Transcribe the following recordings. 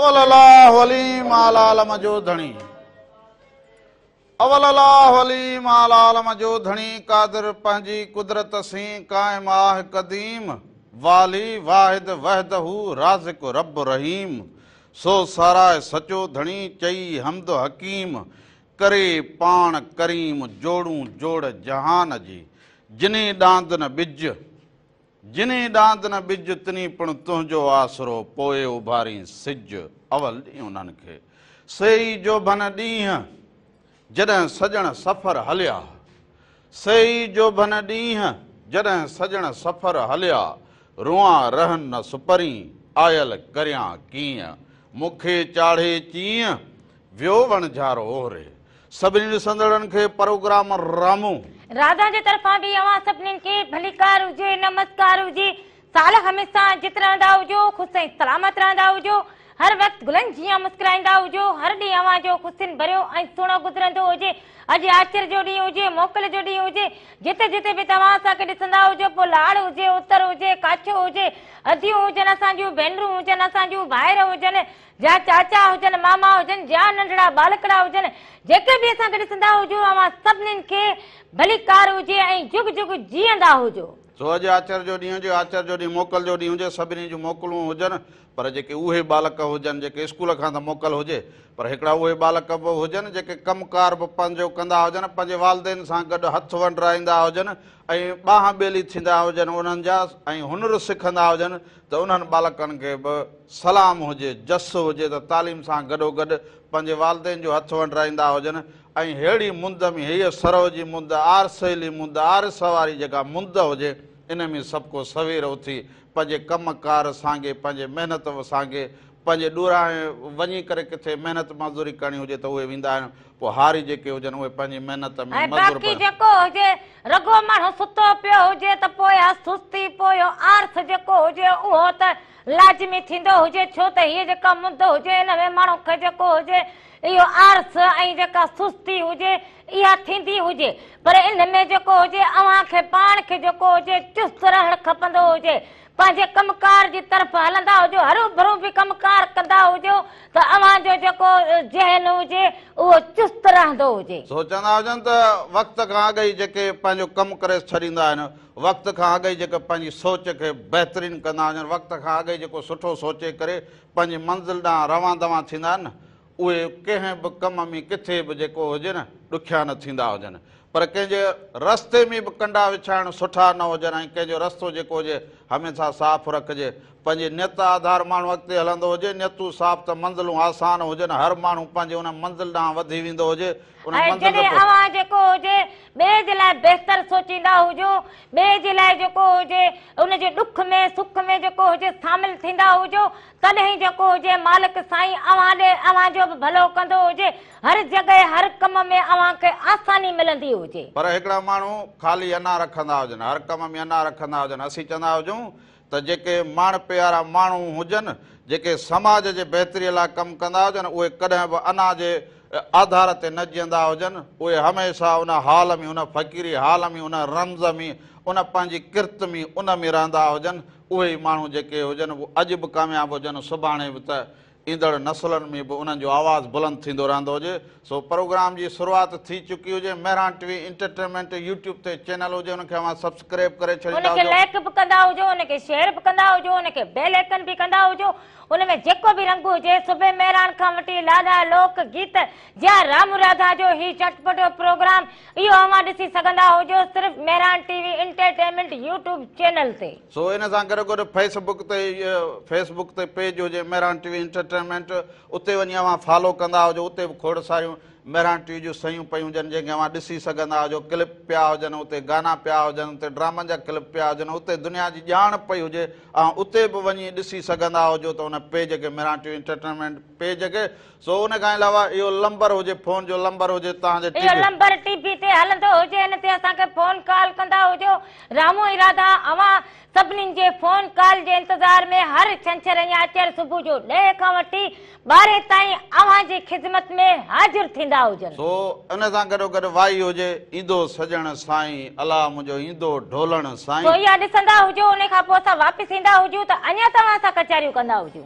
अवल अल्लाह वली मालालम जो धनी अवल अल्लाह वली मालालम जो धनी कादिर पंहिंजी कुदरत सी कायम आहे कदीम वाली वाहिद वहदहू राज़िक रब रहीम सो साराए सचो धनी चई हमद हकीम करे पाण करीम जोड़ू जोड़ जहान जी जिने डांद न बिज तिनी पण तुंहिंजो आसरो पोए उभारी सिज अवल ॾींहुं उन्हनि खे सही जो भन ॾींहं जॾहिं सजण सफ़र हलिया सही जो भन ॾींहं जॾहिं सजण सफ़र हलिया रुआ रहन न सुपरी आयल करियां कीअं मूंखे चाढ़े चीअं वियो वणझारो ओहरे सभिनी ॾिसंदड़नि खे प्रोग्राम रामू राधा जे तरफां भी अवां सभिनी खे भलीकार हुजे नमस्कार हुजे साल हमेशा जित रहंदा हुजो ख़ुश ऐं सलामत रहंदा हुजो हर वक्त गुलनि जीअं मुस्कुराईंदा हुजो हर ॾींहुं अवां जो ख़ुशियुनि भरियो ऐं सुहिणो गुज़रंदो हुजे अॼु आचर जो ॾींहुं हुजे मोकल जो ॾींहुं हुजे जिते जिते बि तव्हां असांखे ॾिसंदा हुजो पोइ लाड़ हुजे उतर हुजे काछो हुजे अदियूं हुजनि असांजूं भेनरूं हुजनि असांजूं भाइर हुजनि जा चाचा हुजनि मामा हुजनि जा नंढड़ा बालकड़ा हुजनि जेके बि असांखे ॾिसंदा हुजो अवां सभिनीनि खे भलीकार हुजे ऐं जुग जुग जीअंदा हुजो सो अॼु आचर जो ॾींहुं हुजे आचर जो ॾींहुं मोकल जो ॾींहुं हुजे सभिनी जूं मोकलूं हुजनि पर जेके उहे बालक हुजनि जेके स्कूल खां त मोकल हुजे पर हिकिड़ा उहे बालक बि हुजनि जेके कमकार बि पंहिंजो कंदा हुजनि पंहिंजे वालदेन सां गॾु हथ वंडराईंदा हुजनि ऐं ॿाह ॿेली थींदा हुजनि उन्हनि जा ऐं हुनुर सिखंदा हुजनि त उन्हनि बालकनि खे बि सलाम हुजे जस हुजे त तालीम सां गॾोगॾु पंहिंजे वालदेन जो हथ वंडराईंदा हुजनि ऐं अहिड़ी मुंद में हीअ सरव जी मुंद आर सहेली मुंद आर सवारी जेका मुंद हुजे इन में सभु को सवेर उथी पंहिंजे कमकार सांगे पंहिंजे महिनत सांगे पंहिंजे ॾोराणे वञी करे किथे महिनत मज़दूरी करणी हुजे त उहे वेंदा आहिनि पोइ हारी जेके हुजनि उहे पंहिंजी महिनत में बाक़ी जेको हुजे रगो माण्हू सुतो पियो हुजे त पोयां सुस्ती पोयो आर्थ जेको हुजे उहो त लाज़मी थींदो हुजे छो त हीअ जेका मुंद हुजे हिन में माण्हू खे जेको हुजे इहो आर्थ ऐं जेका सुस्ती हुजे इहा थींदी हुजे पर इन में जेको हुजे अव्हां खे पाण खे जेको हुजे चुस्त रहणु खपंदो हुजे पंहिंजे कमकार जी तरफ़ हलंदा हुजो हरू भरू बि कमकार कंदा हुजो त अव्हां जो जेको ज़हन हुजे उहो चुस्त रहंदो हुजे सोचंदा हुजनि त वक़्त खां अॻु ई जेके पंहिंजो कमु करे छॾींदा आहिनि वक़्त खां अॻु ई जेके पंहिंजी सोच खे बहितरीन कंदा हुजनि वक़्त खां अॻु ई जेको सुठो सोचे करे पंहिंजी मंज़िल ॾांहुं रवां दवां थींदा आहिनि न उहे कंहिं बि कम में किथे बि जेको हुजे न ॾुखिया न थींदा हुजनि पर कंहिंजे रस्ते में बि कंडा विछाइण सुठा न हुजनि ऐं कंहिंजो रस्तो जेको हुजे हमेशह साफ़ु रखिजे पंहिंजे नियत आधार माण्हू अॻिते हलंदो हुजे नियतूं साफ़ त मंज़िलूं आसान हुजनि हर माण्हू पंहिंजे उन मंज़िल ॾांहुं वधी वेंदो हुजे अव्हां जेको हुजे ॿिए जे लाइ बहितर सोचींदा हुजो ॿिए जे लाइ जेको हुजे उनजे ॾुख में सुख में जेको हुजे शामिल थींदा हुजो तॾहिं जेको हुजे मालिक साईं अव्हां जो बि भलो कंदो हुजे हर जॻह हर कम में अव्हां खे आसानी मिलंदी हुजे पर हिकिड़ा माण्हू ख़ाली अना रखंदा हुजनि हर कम में अना रखंदा हुजनि असीं चवंदा हुजूं त जेके माण प्यारा माण्हू हुजनि जेके समाज जे बहितरीअ लाइ कमु कंदा हुजनि उहे कॾहिं बि अना जे आधार ते न जीअंदा हुजनि उहे हमेशह उन हाल में उन फ़क़ीरी हाल में उन रम्ज़ में उन पंहिंजी किर्त में उन में रहंदा हुजनि उहे ई माण्हू जेके हुजनि उहे अॼु बि कामयाबु हुजनि सुभाणे बि त ईंदड़ नसलनि में बि उन्हनि जो आवाज़ु बुलंद थींदो रहंदो हुजे सो प्रोग्राम जी शुरूआति थी चुकी हुजे मेहरान टीवी एंटरटेनमेंट यूट्यूब ते चैनल हुजे उनखे अव्हां सब्सक्राइब करे छॾींदा उनखे लाइक बि कंदा हुजो उनखे शेयर बि कंदा हुजो उनखे बेल आइकन बि कंदा हुजो उनमें जेको बि रंग हुजे सुबह मेहरान खां वठी लाॾा लोक गीत या राम राधा जो ही चटपटो प्रोग्राम इहो अव्हां ॾिसी सघंदा हुजो सिर्फ़ Mehran TV entertainment YouTube channel ते सो इन सां गॾोगॾु फेसबुक ते पेज हुजे मेहरान टीवी एंटरटेनमेंट उते वञी अव्हां फॉलो कंदा हुजो उते बि खोड़ सारियूं मेहरान टीवी जूं शयूं पयूं हुजनि जेके अव्हां ॾिसी सघंदा हुजो क्लिप पिया हुजनि उते गाना पिया हुजनि उते ड्रामनि जा क्लिप पिया हुजनि उते दुनिया जी ॼाण पई हुजे ऐं उते बि वञी ॾिसी सघंदा हुजो त उन पेज खे मेहरान टीवी एंटरटेनमेंट पेज खे सो उन खां अलावा इहो नंबर हुजे फोन जो नंबर हुजे तव्हांजे इहो नंबर टीवी ते हलंदो हुजे हिन ते असांखे फोन कॉल कंदा हुजो रामो इरादा अव्हां सभिनीनि जे फोन कॉल जे इंतज़ार में हर छंछर या आचर सुबुह जो 10 खां वठी 12 ताईं अव्हां जी ख़िदमत में हाज़िर थींदा हुजनि सो इन सां गॾोगॾु वाई हुजे ईंदो सजण साईं अला मुंहिंजो ईंदो ढोलण साईं सो इहा ॾिसंदा हुजो उन खां पोइ असां वापसि ईंदा हुजूं त अञा तव्हां सां कचहरियूं कंदा हुजूं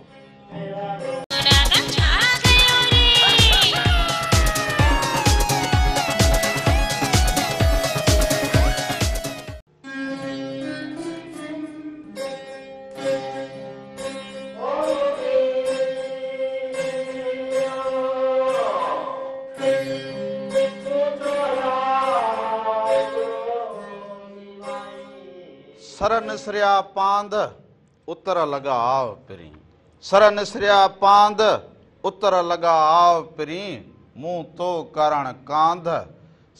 सर निसरिया पांद उतर लगा आव पिरी सर निसरिया पांद उतर लगा आव पिरी मुंह तो करण कांध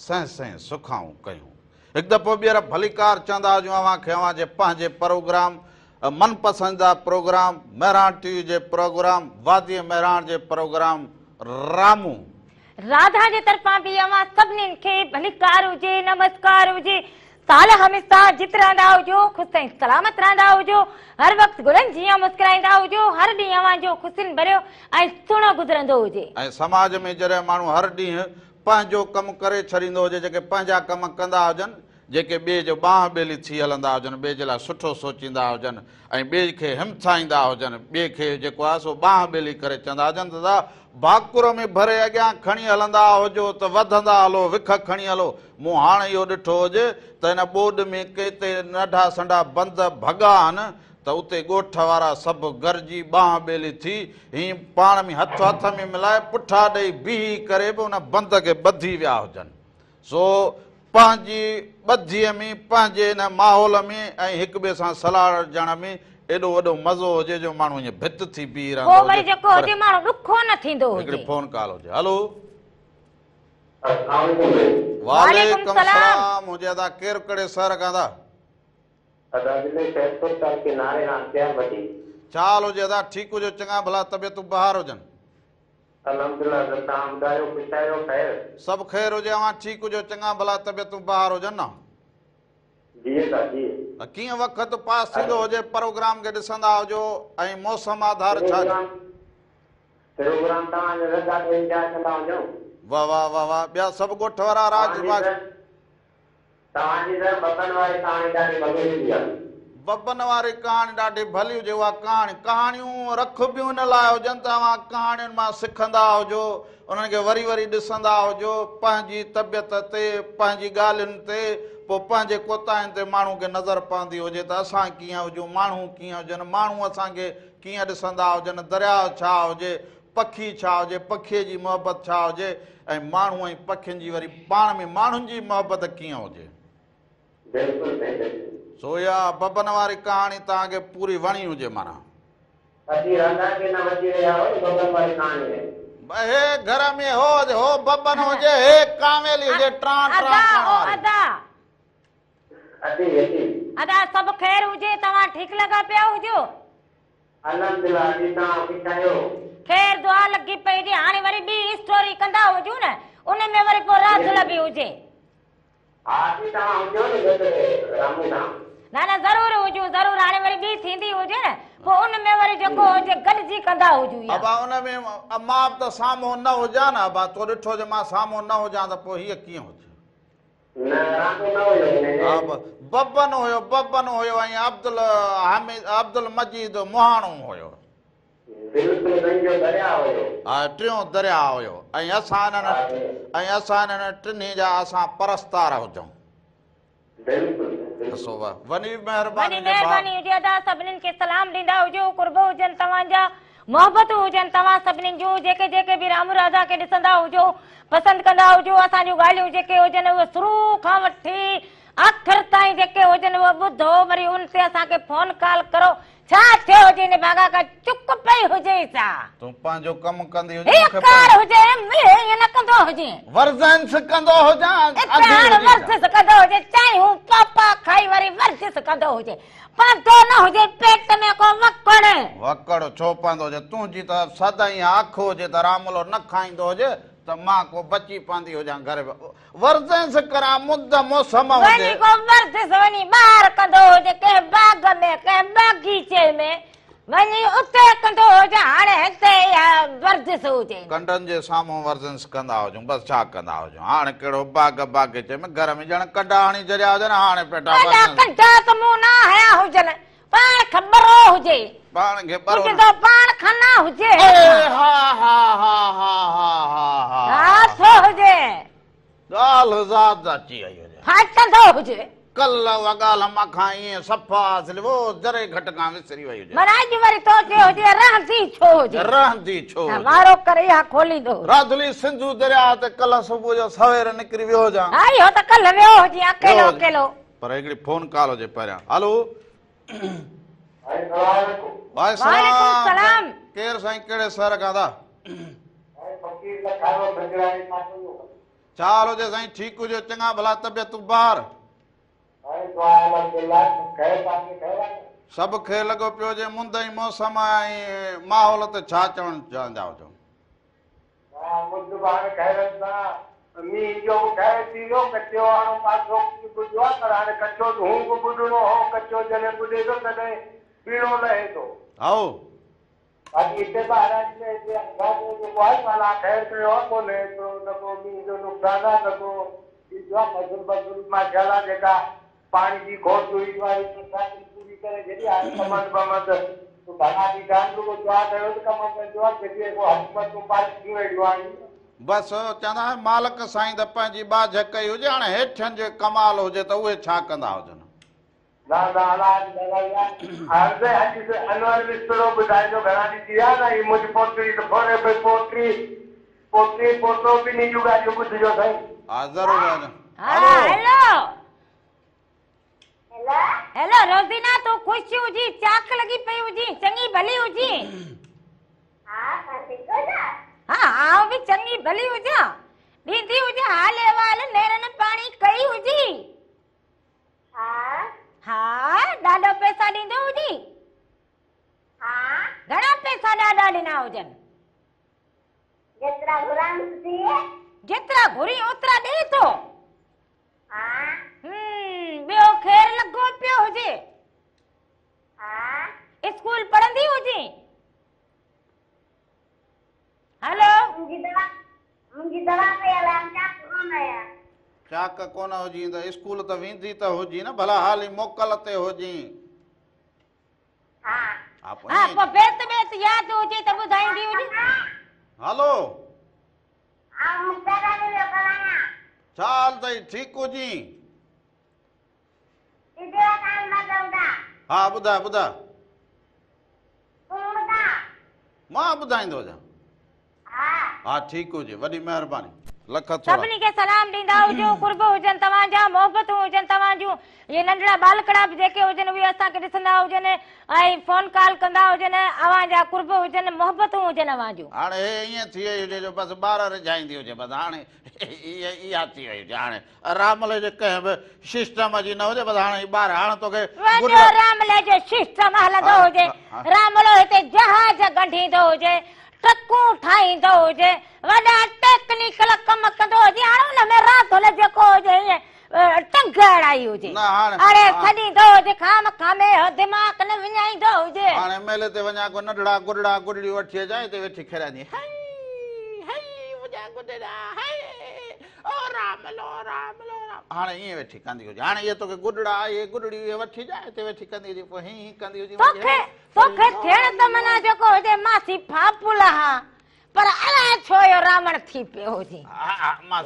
सह सह सुखाऊं कयूं एक दफ़ो ॿीहर भलीकार चवंदा हुजूं अव्हांखे अव्हां जे पंहिंजे प्रोग्राम मनपसंदीदा प्रोग्राम मेहराण टीवी जे प्रोग्राम वादी मेहराण जे प्रोग्राम रामू राधा जे तरफां बि अवां सभिनीनि खे भलीकार हुजे नमस्कार हुजे साल हमेशा जित रहंदा हुजो ख़ुशि ऐं सलामत रहंदा हुजो हर वक़्तु गुलनि जीअं मुस्कुराईंदा हुजो हर ॾींहुं अवां जो ख़ुशियुनि भरियो ऐं सुहिणो गुज़रंदो हुजे ऐं समाज में जॾहिं माण्हू हर ॾींहुं पंहिंजो कमु करे छॾींदो हुजे जेके पंहिंजा कम कंदा हुजनि जेके ॿिए जो बांह ॿेली थी हलंदा हुजनि ॿिए जे लाइ सुठो सोचींदा हुजनि ऐं ॿिए खे हिमथाईंदा हुजनि ॿिए खे जेको आहे सो बांह ॿेली करे चवंदा हुजनि त दादा भाकुर में भरे अॻियां खणी हलंदा हुजो त वधंदा हलो विख खणी हलो मूं हाणे इहो ॾिठो हुजे त हिन ॿोॾ में केते नंढा संढा बंद भॻा आहिनि त उते ॻोठ वारा सभु गरजी बांह ॿेली थी हीअं पाण में हथ में मिलाए पुठा ॾेई बीही करे बि उन बंद खे ॿधी विया हुजनि सो पंहिंजी ॿधीअ में पंहिंजे हिन माहौल में ऐं हिक ॿिए सां सलाह ॾियण में एॾो वॾो मज़ो हुजे जो माण्हू ईअं भित थी बीह पोइ वरी रहंदो जेको हुजे माण्हू ॾुखो न थींदो हिकिड़ी हुजे फोन कॉल हुजे हलो वालेकुम वालेकुम सलाम। सलाम मुझे अदा केर कड़े सर कांदा चाल हुजे अदा ठीक हुजो चङा भला तबियतूं बहार हुजनि सब खैर हुजे अवां ठीक हुजो चङा भला तबियतूं बहार हुजनि न कीअं वक़्तु पास थींदो हुजे प्रोग्राम खे ॾिसंदा हुजो ऐं मौसम आधार छा वाह वाह वाह वाह ॿिया सभु ॻोठ वारा राज बबन वारी कहाणी ॾाढी भली हुजे उहा कहाणियूं रखबियूं न लाइ हुजनि त अव्हां कहाणियुनि मां सिखंदा हुजो उन्हनि खे वरी वरी ॾिसंदा हुजो पंहिंजी तबियत ते पंहिंजी ॻाल्हियुनि ते पोइ पंहिंजे कोताहिनि ते माण्हू खे नज़र पवंदी हुजे त असां कीअं हुजूं माण्हू कीअं हुजनि माण्हू असांखे कीअं ॾिसंदा हुजनि दरिया छा हुजे पखी छा हुजे पखीअ जी मोहबत छा हुजे ऐं माण्हू ऐं पखियुनि जी वरी पाण में माण्हुनि जी मोहबत कीअं हुजे सो इहा बबन वारी कहाणी तव्हांखे पूरी वणी हुजे माना हे घर में हो बबन हुजे हे कामेली हुजे अदा सभु खैर हुजे तव्हां ठीकु लॻा पिया हुजो खैर दुआ लॻी पई हुजे हाणे वरी ॿी स्टोरी कंदा हुजूं न उन में वरी को राज बि हुजे न न ज़रूर हुजूं ज़रूर हाणे वरी ॿी थींदी हुजे न पोइ उन में वरी जेको हुजे गॾिजी कंदा हुजूं अबा उन में मां त साम्हूं न हुजां न अबा तो ॾिठो जे मां साम्हूं न हुजां त पोइ हीअ कीअं हुजे बबन हुयो ऐं अब्दुल मजीद मुहाणो हुयो हा टियों दरिया हुयो ऐं असां हिननि टिनी जा असां परस्तार हुजूं वनी महिरबानी हुजे अदा सभिनीनि खे सलाम ॾींदा हुजो कुर्ब हुजनि तव्हांजा मोहबत हुजनि तव्हां सभिनीनि जूं जेके जेके बि राम राधा खे ॾिसंदा हुजो पसंदि कंदा हुजो असांजूं ॻाल्हियूं जेके हुजनि उहे शुरू खां वठी आख़िर ताईं जेके हुजनि उहे ॿुधो वरी उन ते असांखे फोन कॉल करो छा थियो हुजे हिन भागा खां चुप पई हुजे छा तूं पंहिंजो कमु कंदी हुजे ईअं न कंदो हुजे वर्ज़िश कंदो हुजे चाहियूं पापा खाई वरी वर्ज़िश कंदो हुजे पवंदो न हुजे पेट में को वकड़ छो पवंदो हुजे तुंहिंजी त सदाईं आख हुजे त रामलो न खाईंदो हुजे त मां को बची पवंदी हुजां घर में वर्ज़िश करां मुद मौसम हुजे वर्ज़िश वञी ॿाहिरि कंदो हुजे कंहिं बाग में कंहिं बागीचे में वञी उते कंदो हुजे हाणे हिते वर्ज़िश हुजे कंडनि जे साम्हूं वर्ज़िश कंदा हुजूं बसि छा कंदा हुजूं हाणे कहिड़ो बाग बागीचे में घर में ॼण कॾा हणी जरिया हुजनि हाणे पेटा त मूं न हया हुजनि पाण ख़बर हुजे पाण खे पाण खाना हुजे ॻाल्हि ज़ात अची वई हुजे फाटंदो हुजे कल उहा ॻाल्हि मां खां ईअं सफ़ा वो जरे घटि खां विसरी वई हुजे मनाजी वरी तो हुजे रहंदी छो मारो करे हा खोलींदो राधुली सिंधु दरिया ते कल सुबुह जो सवेर निकिरी वियो हुजां हा इहो त कल वियो हुजे अकेलो अकेलो पर हिकिड़ी फोन कॉल हुजे पहिरियां। हलो वालेकुम वालेकुम सलाम। केरु साईं, कहिड़े शहर खां था? छा हाल हुजे साईं? ठीकु हुजे? चङा भला? तबियत ॿार सभु खे लॻो पियो हुजे? मुंद जी मौसम ऐं माहौल ते छा चवणु चाहींदा हुजो? मींहं जो बि ख़ैर थी वियो, कचो वारो पासो ॿुधो आहे, पर हाणे कचो हू बि ॿुधणो हो। कचो जॾहिं ॿुधे थो तॾहिं पीणो लहे थो। आओ बाक़ी हिते महाराज में हिते जेको आहे साला ख़ैर कयो आहे कोन्हे, न को मींहं जो नुक़सानु आहे, न को जो आहे मज़ूल मज़ूल मां थियल आहे जेका पाणी जी खोट हुई वारी पूरी करे छॾी। हाणे कमंद बमंद भला बि कान रुगो दुआ कयो त कम पंहिंजो आहे, जेके हुकूमतूं पास थी वेठियूं आहिनि। बसि चवंदा आहिनि मालिक साईं त पंहिंजी बाझ कई हुजे, हाणे हेठियनि जो कमाल हुजे त उहे छा कंदा हुजनि? अनवर मिस्त्रो ॿुधाइजो घणा ॾींहं थी विया न, हीअ मुंहिंजी पोटी त फोरे पई, पोटी पोटी पोटो बि नी जूं ॻाल्हियूं ॿुधिजो साईं। हा ज़रूरु। हाँ हेलो हेलो रोज़ीना, तूं ख़ुशि हुजी, चाक लगी पई हुजी, चङी भली हुजी? हाँ आउं भी चङी भली हुजां, ॾींदी हुजां हाल अहिवाल, नेरन पाणी कई हुजी? हाँ ॾाढा पैसा ॾींदो हुजी? घणा पैसा ॾाढा ॾिना हुजनि? जेतिरा घुरी ओतिरा ॾे थो? ॿियो ख़ैर लॻो पियो हुजे? स्कूल पढ़ंदी हुजी? हेलो चाक कोन हुजी त स्कूल त वेंदी त हुजी न, भला हाली मोकल ते हुजी। हाँ पोइ बेत यादि हुजे त ॿुधाईंदी हुजी। हलो छा हाल अथई? ठीकु हुजी? हा ॿुधाए ॿुधाए, मां ॿुधाईंदो हुजां। हा ठीकु हुजे, वॾी महिरबानी, लख थोड़ा। सभिनी खे सलाम ॾींदा हुजो, कुर्ब हुजनि तव्हांजा, मोहबतूं हुजनि तव्हां जूं। ये नंढड़ा बालकड़ा बि जेके हुजनि उहे असांखे ॾिसंदा हुजनि ऐं फोन कॉल कंदा हुजनि, अव्हां जा कुर्ब हुजनि, मोहबतूं हुजनि अव्हां जूं। हाणे हे ईअं थी वई हुजे जो बसि ॿार रिझाईंदी हुजे, बसि हाणे इहा थी वई हुजे। हाणे रामले जे कंहिं बि सिस्टम जी न हुजे, बसि हाणे ॿार हाणे तोखे वञो रामले जो सिस्टम हलंदो हुजे, रामलो हिते जहाज गंढींदो हुजे, ट्रकूं ठाहींदो हुजे, वॾा टेक्निकल कम कंदो हुजे, हाणे हुन में राधोल जेको हुजे ईअं टंग अड़ाई हुजे, अड़े छॾींदो हुजे, खाम खामे दिमाग़ न विञाईंदो हुजे। हाणे मेले ते वञा को नंढड़ा गुॾड़ा गुॾड़ियूं वठी अचां, हिते वेठी खेॾंदी हाणे ईअं वेठी कंदी हुजे। हाणे इहे तोखे गुॾड़ा इहे गुॾड़ियूं इहे वठी जाए, हिते वेठी कंदी हुजे, पोइ हीअं कंदी हुजे। तोखे थियण त मना जेको हुजे मासी फापुला हा, पर अलाए छो यो रावण थी पियो हुजे।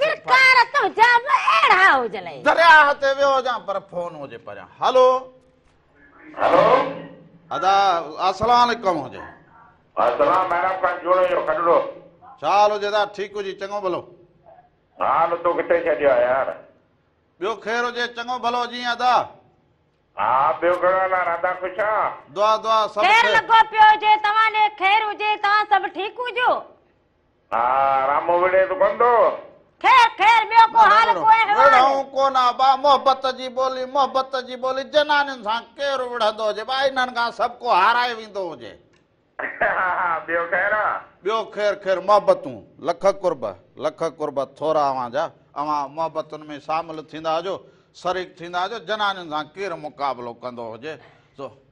विकार तुंहिंजा बि अहिड़ा हुजनि। दरिया ते वियो हुजां पर फोन हुजे परियां। हलो हेलो अदा अस्सलाम वालेकुम हुजे। अस्सलाम मैडम का जोड़ो यो कढड़ो। छा हाल हुजे दा? ठीकु हुजी? चङो भलो? हाल तो किथे छॾियो आहे यार? ॿियो ख़ैर हुजे? चङो भलो जीअं अदा? हा ॿियो घणो हाल? राधा ख़ुशि आहे? दुआ दुआ सभु ख़ैर लॻो पियो हुजे, तव्हां ॾे ख़ैर हुजे, तव्हां सभु ठीकु हुजो? हा रामो विड़े तो कंदो? ख़ैर ख़ैर ॿियो को हाल कोई विढ़ऊं कोन बा, मोहबत जी ॿोली जनानियुनि सां केरु विढ़ंदो हुजे बा, इन्हनि खां सभु को हाराए वेंदो हुजे। ॿियो ख़ैर आहे? ॿियो ख़ैर ख़ैर, मोहबतूं लख कुर्ब थोरा अव्हां जा, अव्हां मोहबतुनि में शामिल थींदा हुजो, शरीक थींदा हुजो। जनानियुनि सां केरु मुक़ाबिलो कंदो हुजे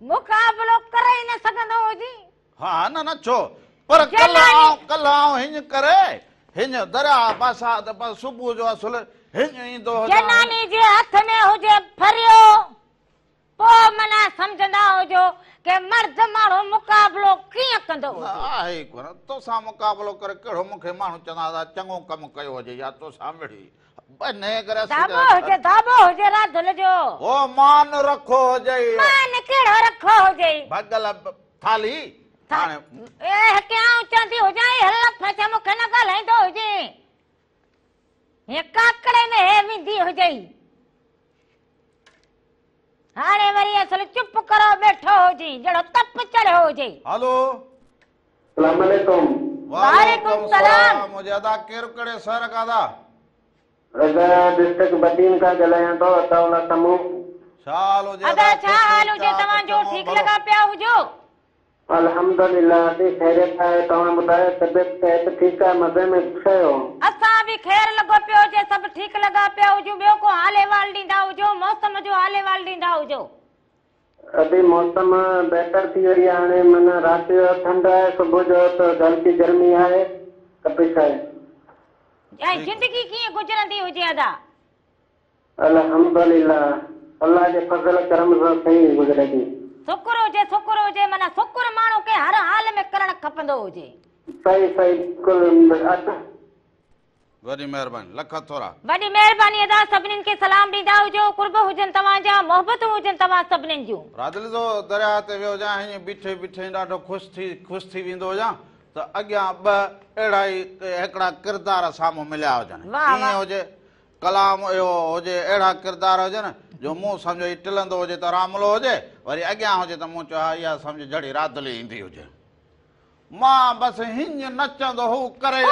मुक़ाबिलो करे ई न सघंदो हुजे। हा न छो, पर कल्ह आऊं हिन करे हिन दरिया पासा त बस सुबुह जो असुल हिन ईंदो हुजे। जनानी जे हथ में हुजे फरियो, पोइ मना सम्झंदा हुजो के मर्द माण्हू मुक़ाबिलो कीअं कंदो आहे कोन। तोसां मुक़ाबिलो करे कहिड़ो मूंखे माण्हू चवंदा था चङो कमु कयो हुजे या तोसां मिड़ी दाबो हुजे राधुल जो, ओ मान रखो हुजे, मान कहिड़ो रखो हुजे, भगल थाली हाणे क्यां चवंदी हुजां हल फच मूंखे न ॻाल्हाईंदो हुजे, हे काकड़े में हे विंदी हुजे। हाणे वरी असल चुप करो बैठो हुजी जड़ो तप चढ़ियो हुजे। हेलो सलाम अलैकुम। वालेकुम सलाम। मुझे अदा केर कड़े सर कादा रजा डिस्ट्रिक्ट बदीन का ॻाल्हायां थो अताउल्ला समूह। छा हाल हुजे अदा छा हाल हुजे तव्हांजो ठीक लॻा पिया हुजो? अल्हम्दुलिल्लाह दी खैरियत आहे। तव्हां ॿुधायो तबियत सिहत ठीकु आहे मज़े में आहियो? असां बि ख़ैर लॻो पियो हुजे सभु ठीक लॻा पिया हुजो। ॿियो को हाल अहिवाल ॾींदा हुजो मौसम जो हाल अहिवाल ॾींदा हुजो। अभी मौसम बहितर थी वई आहे। हाणे माना राति जो ठंड आहे सुबुह जो त हल्की गर्मी आहे तपिश आहे। ऐं जिंदगी कीअं गुज़रंदी हुजे अदा? अल्हम्दुलिल्लाह अल्लाह जे फज़ल करम सां सही गुज़रे थी। शुक्र हुजे माना शुक्र माण्हू खे हर हाल में करणु खपंदो हुजे। सही सही बिल्कुल। वॾी महिरबानी लख थोरा। वॾी महिरबानी अदा सभिनीनि खे सलाम ॾींदा हुजो। कुर्ब हुजनि तव्हांजा मोहबतूं हुजनि तव्हां सभिनीनि जूं। रादली तो दरिया ते वियो हुजां हीअं बीठे बीठे ॾाढो ख़ुशि थी वेंदो हुजां त अॻियां ॿ अहिड़ा ई हिकिड़ा किरदार साम्हूं मिलिया हुजनि। ईअं हुजे कलाम इहो हुजे अहिड़ा किरदार हुजनि जो मूं सम्झो ही टिलंदो हुजे त रामलो हुजे वरी अॻियां हुजे त मूं चयो हा इहा सम्झ जड़ी रादली ईंदी हुजे। मां बसि हीअं नचंदो हू करे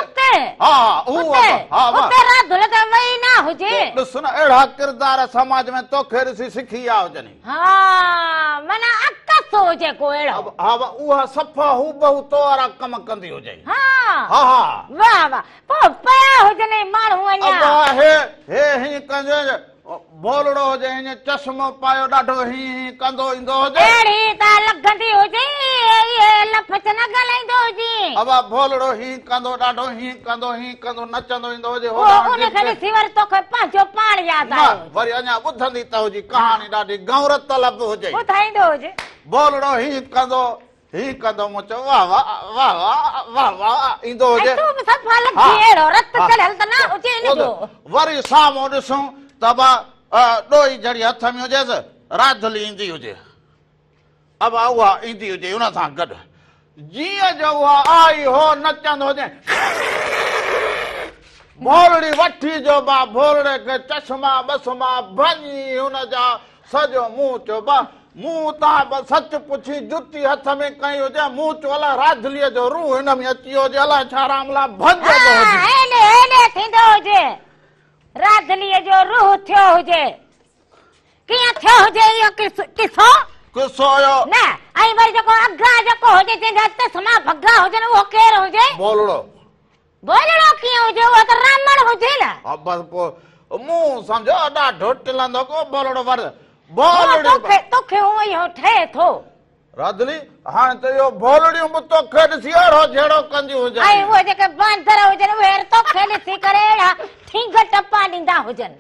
ॾिस न अहिड़ा किरदार समाज में तोखे ॾिसी सिखी विया हुजनि। हा उहा सफ़ा हू बहु तो वारा कम कंदी हुजे। हीअं कंदो बोलड़ो हुजे हीअं चश्मो पायो ॾाढो हीअं कंदो ईंदो हुजे। अबा बोलड़ो हीअं कंदो ॾाढो हीअं कंदो नचंदो ईंदो हुजे। वरी अञा ॿुधंदी त हुजे कहाणी ॾाढी गौर तलब हुजे। बोलड़ो हीअं कंदो मूं चयो वाह वाह वाह वाह वाह वाह ईंदो हुजे। वरी साम्हूं ॾिसूं त ॾोही जड़ी हथ में हुजेसि राधली ईंदी हुजे। अब उहा ईंदी हुजे उन सां गॾु जीअं जो उहा आई हो नचंदो हुजे। भोलड़ी वठी जो बा भोलड़े खे चश्मा बसमा भञी हुनजा सॼो मुंहुं चयो बा मूं तां सच पुछी जुती हथ में कई हुजे मूं चयो अलाए राधलीअ जो रूह हिन में अची हुजे अलाए छा रामला राधलीअ जो रूह थियो हुजे कीअं थियो हुजे इहो किसो हुयो न ऐं वरी जेको अघा जेको हुजे जंहिंजा चश्मा भॻा हुजनि उहो केरु हुजे? बोलड़ो कीअं हुजे उहो त रामण हुजे न। बसि पोइ मूं सम्झो ॾाढो टिलंदो को बोलड़ो तोखे उहो ठहे थो राधली हाणे त इहो बोलड़ियूं बि तोखे ॾिसी अहिड़ो जहिड़ो कंदियूं हुजनि ऐं उहे जेके बांदर हुजनि उहे तोखे ॾिसी करे अहिड़ा ठींग टपा ॾींदा हुजनि।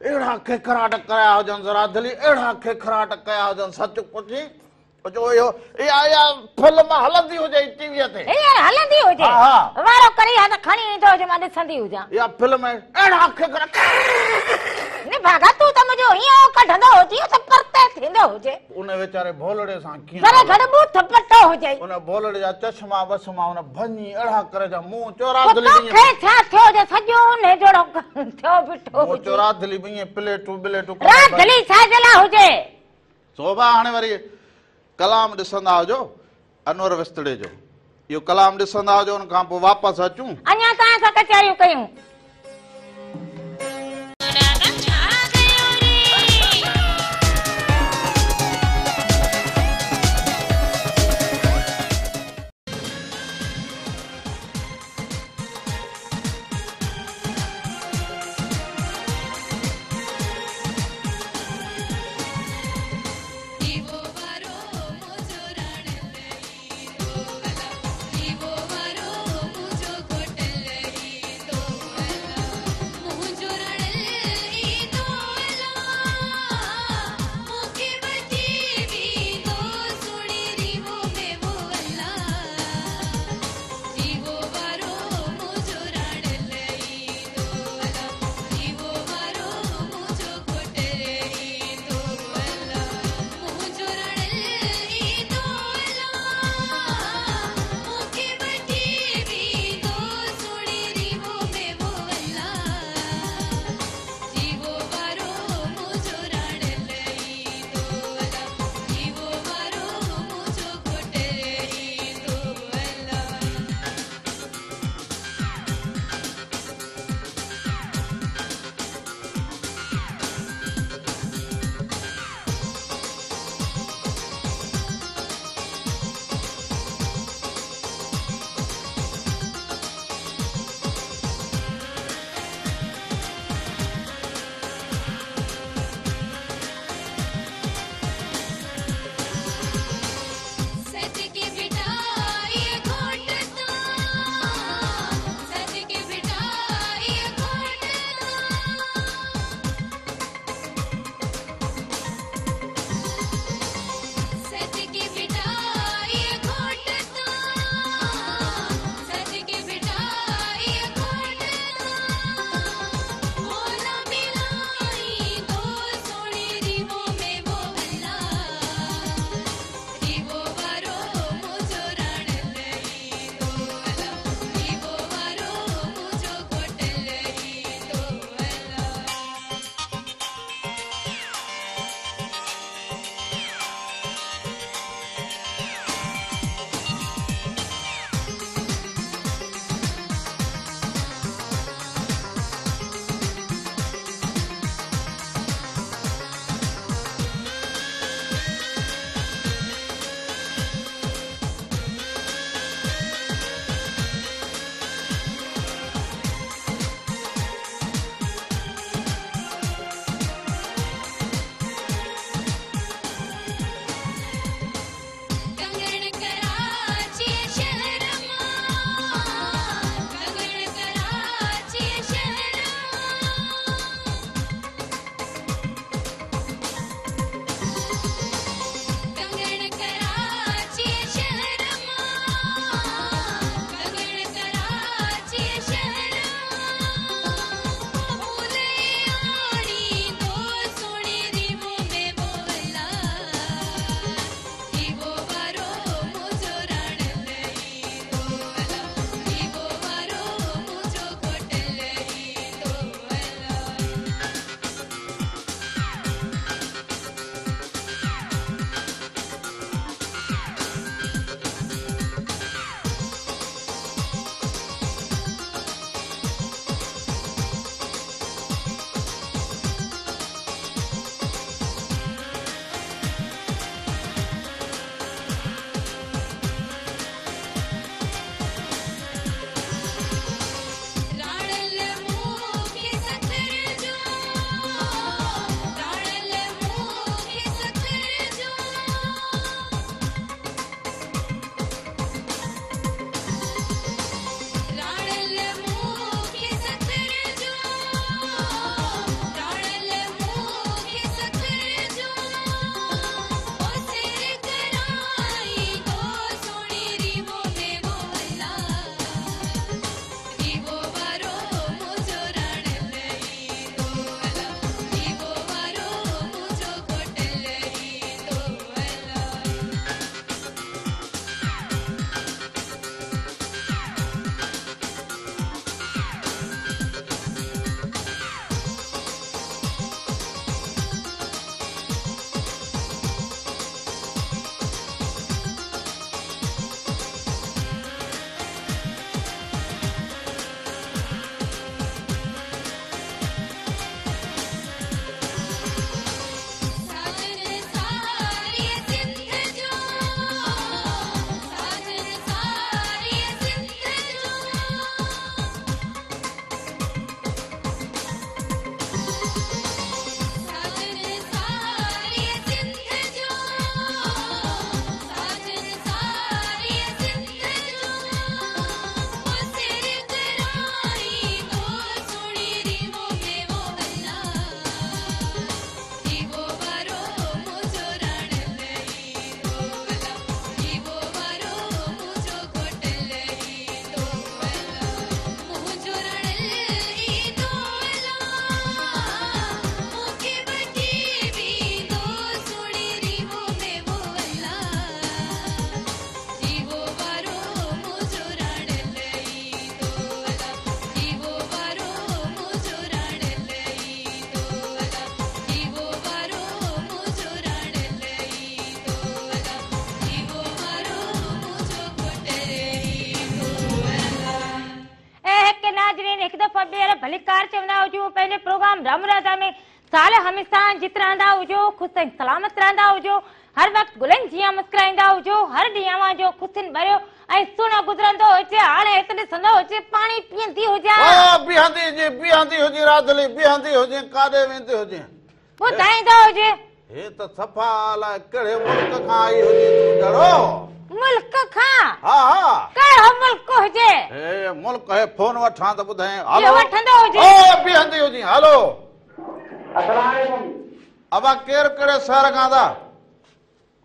अहिड़ा खेखराट कया हुजनि राधली अहिड़ा खेखराट कया हुजनि सच पुछी जो इहो इहा फिल्म हलंदी हुजे टीवीअ ते हलंदी हुजे वारो करे त खणी ईंदो हुजे मां ॾिसंदी हुजां इहा फिल्म अहिड़ा खेखराट ने भागा तू त मुंहिंजो हीअं कढंदो हुजे त परते थींदो हुजे उन वीचारे भोलड़े सां कीअं करे घड़ बूथ पटो हुजे उन भोलड़े जा चश्मा बसमा उन भञी अहिड़ा करे जा मुंहुं चोराधली खे छा थियो जे सॼो ने जोड़ो थियो बिठो मुंहुं चोराधली बि प्लेटूं बिलेटूं राधली छा जला हुजे शोभा हाणे वरी कलाम ॾिसंदा हुजो अनवर विस्तड़े जो इहो कलाम ॾिसंदा हुजो उन खां पोइ वापसि अचूं अञा तव्हां सां कचहरियूं कयूं। भलीकार चवंदा हुजो पंहिंजे प्रोग्राम राम राजा में साल हमेशा जित रहंदा हुजो ख़ुशि ऐं सलामत रहंदा हुजो हर वक़्तु गुलनि जीअं मुस्कुराईंदा हुजो हर ॾींहुं अव्हां जो ख़ुशियुनि भरियो ऐं सुहिणो गुज़रंदो हुजे हाणे हिते ॾिसंदो हुजे पाणी पीअंदी हुजां बीहंदी हुजे राधली बीहंदी हुजे काॾे वेंदी हुजे ॿुधाईंदो हुजे हे त सफ़ा अलाए कहिड़े मुल्क खां आई हुजे तूं ॼणो मुल्क खां हा हा कहिड़ो मुल्क हुजे हे मुल्क हे फोन वठां त ॿुधाए इहो हलो वठंदो हुजे ओ बीहंदी हुजे हलो अस्सलाम वालेकुम अबा केरु कहिड़े शहर खां था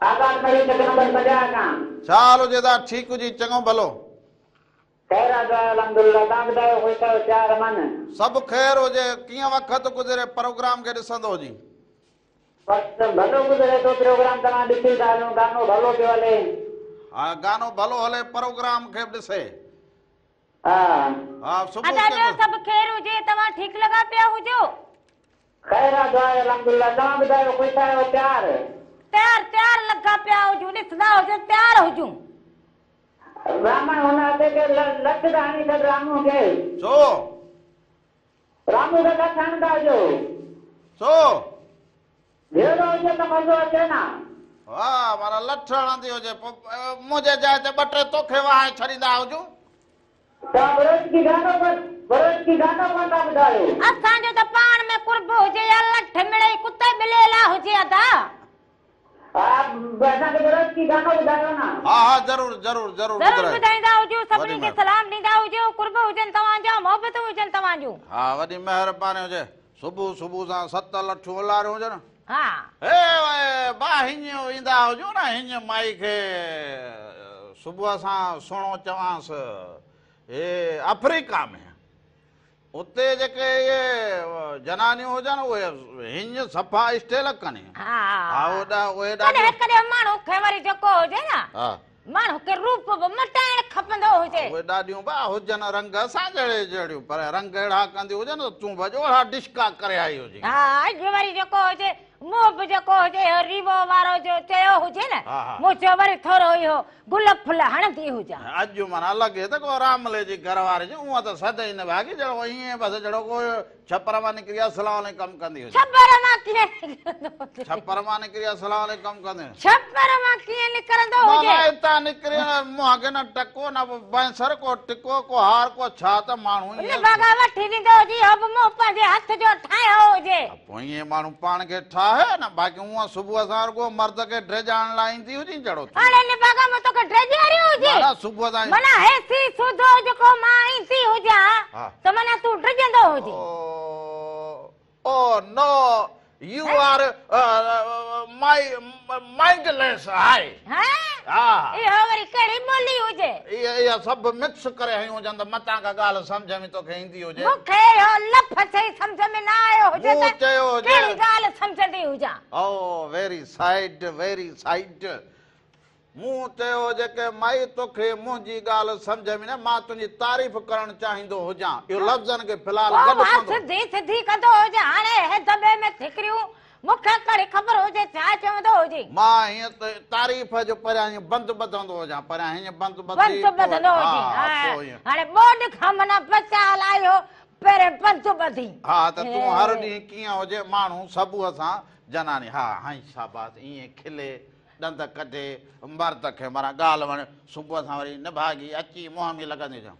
आज़ाद करी चक नंबर 50 का छा हाल हुजे था ठीकु हुजे चङो भलो खैर आहे अल्हम्दुलिल्लाह तव्हां ॿुधायो कोई कयो चार मन सभु ख़ैर हुजे कीअं वक़्तु गुज़रे प्रोग्राम खे ॾिसंदो हुजे बस भलो गुज़रे तो प्रोग्राम तव्हां ॾिसी था हलो गानो भलो पियो हले हा गानो भलो हले प्रोग्राम खे बि ॾिसे हा हा सुबुह असांजो के सभु ख़ैर हुजे तव्हां ठीकु लॻा पिया हुजो खैर आहे अल्हम्दुलिल्लाह तव्हां ॿुधायो कोई कयो चार तयार लॻा पिया हुजूं ॾिसंदा हुजो तयार हुजूं ब्राह्मण होना ते के लट दानी सब रामू के छो रामू के लट हणंदा जो छो भेड़ो हुजे त मज़ो अचे न वाह माना लठ हणंदी हुजे पोइ मुंहिंजे जाइ ते ॿ टे तोखे वाहे छॾींदा हुजूं तव्हां बरोज की गानो कोन था ॿुधायो असांजो त पाण में कुर्ब हुजे या लठ मिड़ई कुते ॿिले ला हुजे अदा हा असांखे बरोज की गानो ॿुधायो न हा हा ज़रूर ज़रूर ज़रूर ज़रूर ॿुधाए ॿुधाईंदा हुजो सभिनी वॾी खे सलाम ॾींदा हुजो कुर्ब हुजनि तव्हांजा मोहबत हुजनि तव्हांजूं हा वॾी महिरबानी हुजे सुबुह सुबुह सां 7 लठूं उलारियूं हुजनि हा हे बा हीअं ईंदा हुजूं न हीअं माई खे सुबुह सां सुहिणो चवांसि हे अफ्रीका में उते जेके इहे जनानियूं हुजनि उहे हीअं सफ़ा स्टेल कनि हा हा उहे कॾहिं कॾहिं माण्हू खे वरी जेको हुजे न हा माण्हू खे रूप बि मटाइण खपंदो हुजे उहे ॾाढियूं बा हुजनि रंग असां जहिड़ियूं पर रंग अहिड़ा कंदियूं हुजनि तूं भॼो अहिड़ा डिशका करे आई हुजे हा अॼु वरी जेको हुजे मुंहुं बि जेको हुजे रीवो वारो जो चयो हुजे न हा, हा। मूं चयो वरी थोरो इहो गुल फुल हणंदी हुजां अॼु माना लॻे त को रामले जी घर वारे जी उहा त सदाईं न भागी जहिड़ो ईअं बसि जहिड़ो को छपर मां निकिरी अस्सलाम वालेकुम कंदी हुजे छपर मां कीअं निकिरंदो हुजे छपर मां निकिरी अस्सलाम वालेकुम कंदी छपर मां कीअं निकिरंदो हुजे माना हितां निकिरी मुंहं खे न टको न बैंसर को टिको को हार को छा त माण्हू उन ईअं बागा वठी ॾींदो हुजे इहो बि मूं पंहिंजे हथ जो ठाहियो हुजे पोइ ईअं माण्हू पाण खे ठाहे न बाक़ी हूअं सुबुह सां रुॻो मर्द खे ड्रेजाइण लाइ ईंदी हुजे जहिड़ो हाणे इन बागा में तोखे ड्रेजारियो हुजे माना सुबुह सां मना हेसी सुधो जेको मां ईंदी हुजां हा। त मना तूं ड्रेजंदो हुजे Oh no, you are mindless. Hi. हैं हा इहो वरी कहिड़ी ॿोली हुजे इहा सभु मिक्स करे हयूं हुजनि त मतां का ॻाल्हि सम्झ में तोखे ईंदी हुजे मूंखे इहो लफ़ सही सम्झ में न आयो हुजे मूं त चयो हुजे कहिड़ी ॻाल्हि सम्झंदी हुजां ओ वेरी साइड मूं चयो जेके माई तोखे मुंहिंजी ॻाल्हि सम्झ में न मां तुंहिंजी तारीफ़ करणु चाहींदो हुजां इहो लफ़्ज़नि खे फ़िलहाल ओ गॾु मां कंदो सिधी कंदो हुजे हाणे हे दॿे में ठिकरियूं मूंखे कहिड़ी ख़बर हुजे छा चवंदो हुजे मां हीअं तारीफ़ जो परियां हीअं बंदि ॿधंदो हुजां परियां हीअं बंदि पंच ॿधंदो हुजे हाणे बोर्ड खां मना बचा हलायो पहिरें पंच ॿधी हा त तूं हर ॾींहुं कीअं हुजे माण्हू सुबुह सां जनानी हा हाई शाबाश ईअं खिले ॾंद कढे मर्द खे माना ॻाल्हि वणे सुबुह सां वरी निभागी अची मुंहं में लॻंदी हुजां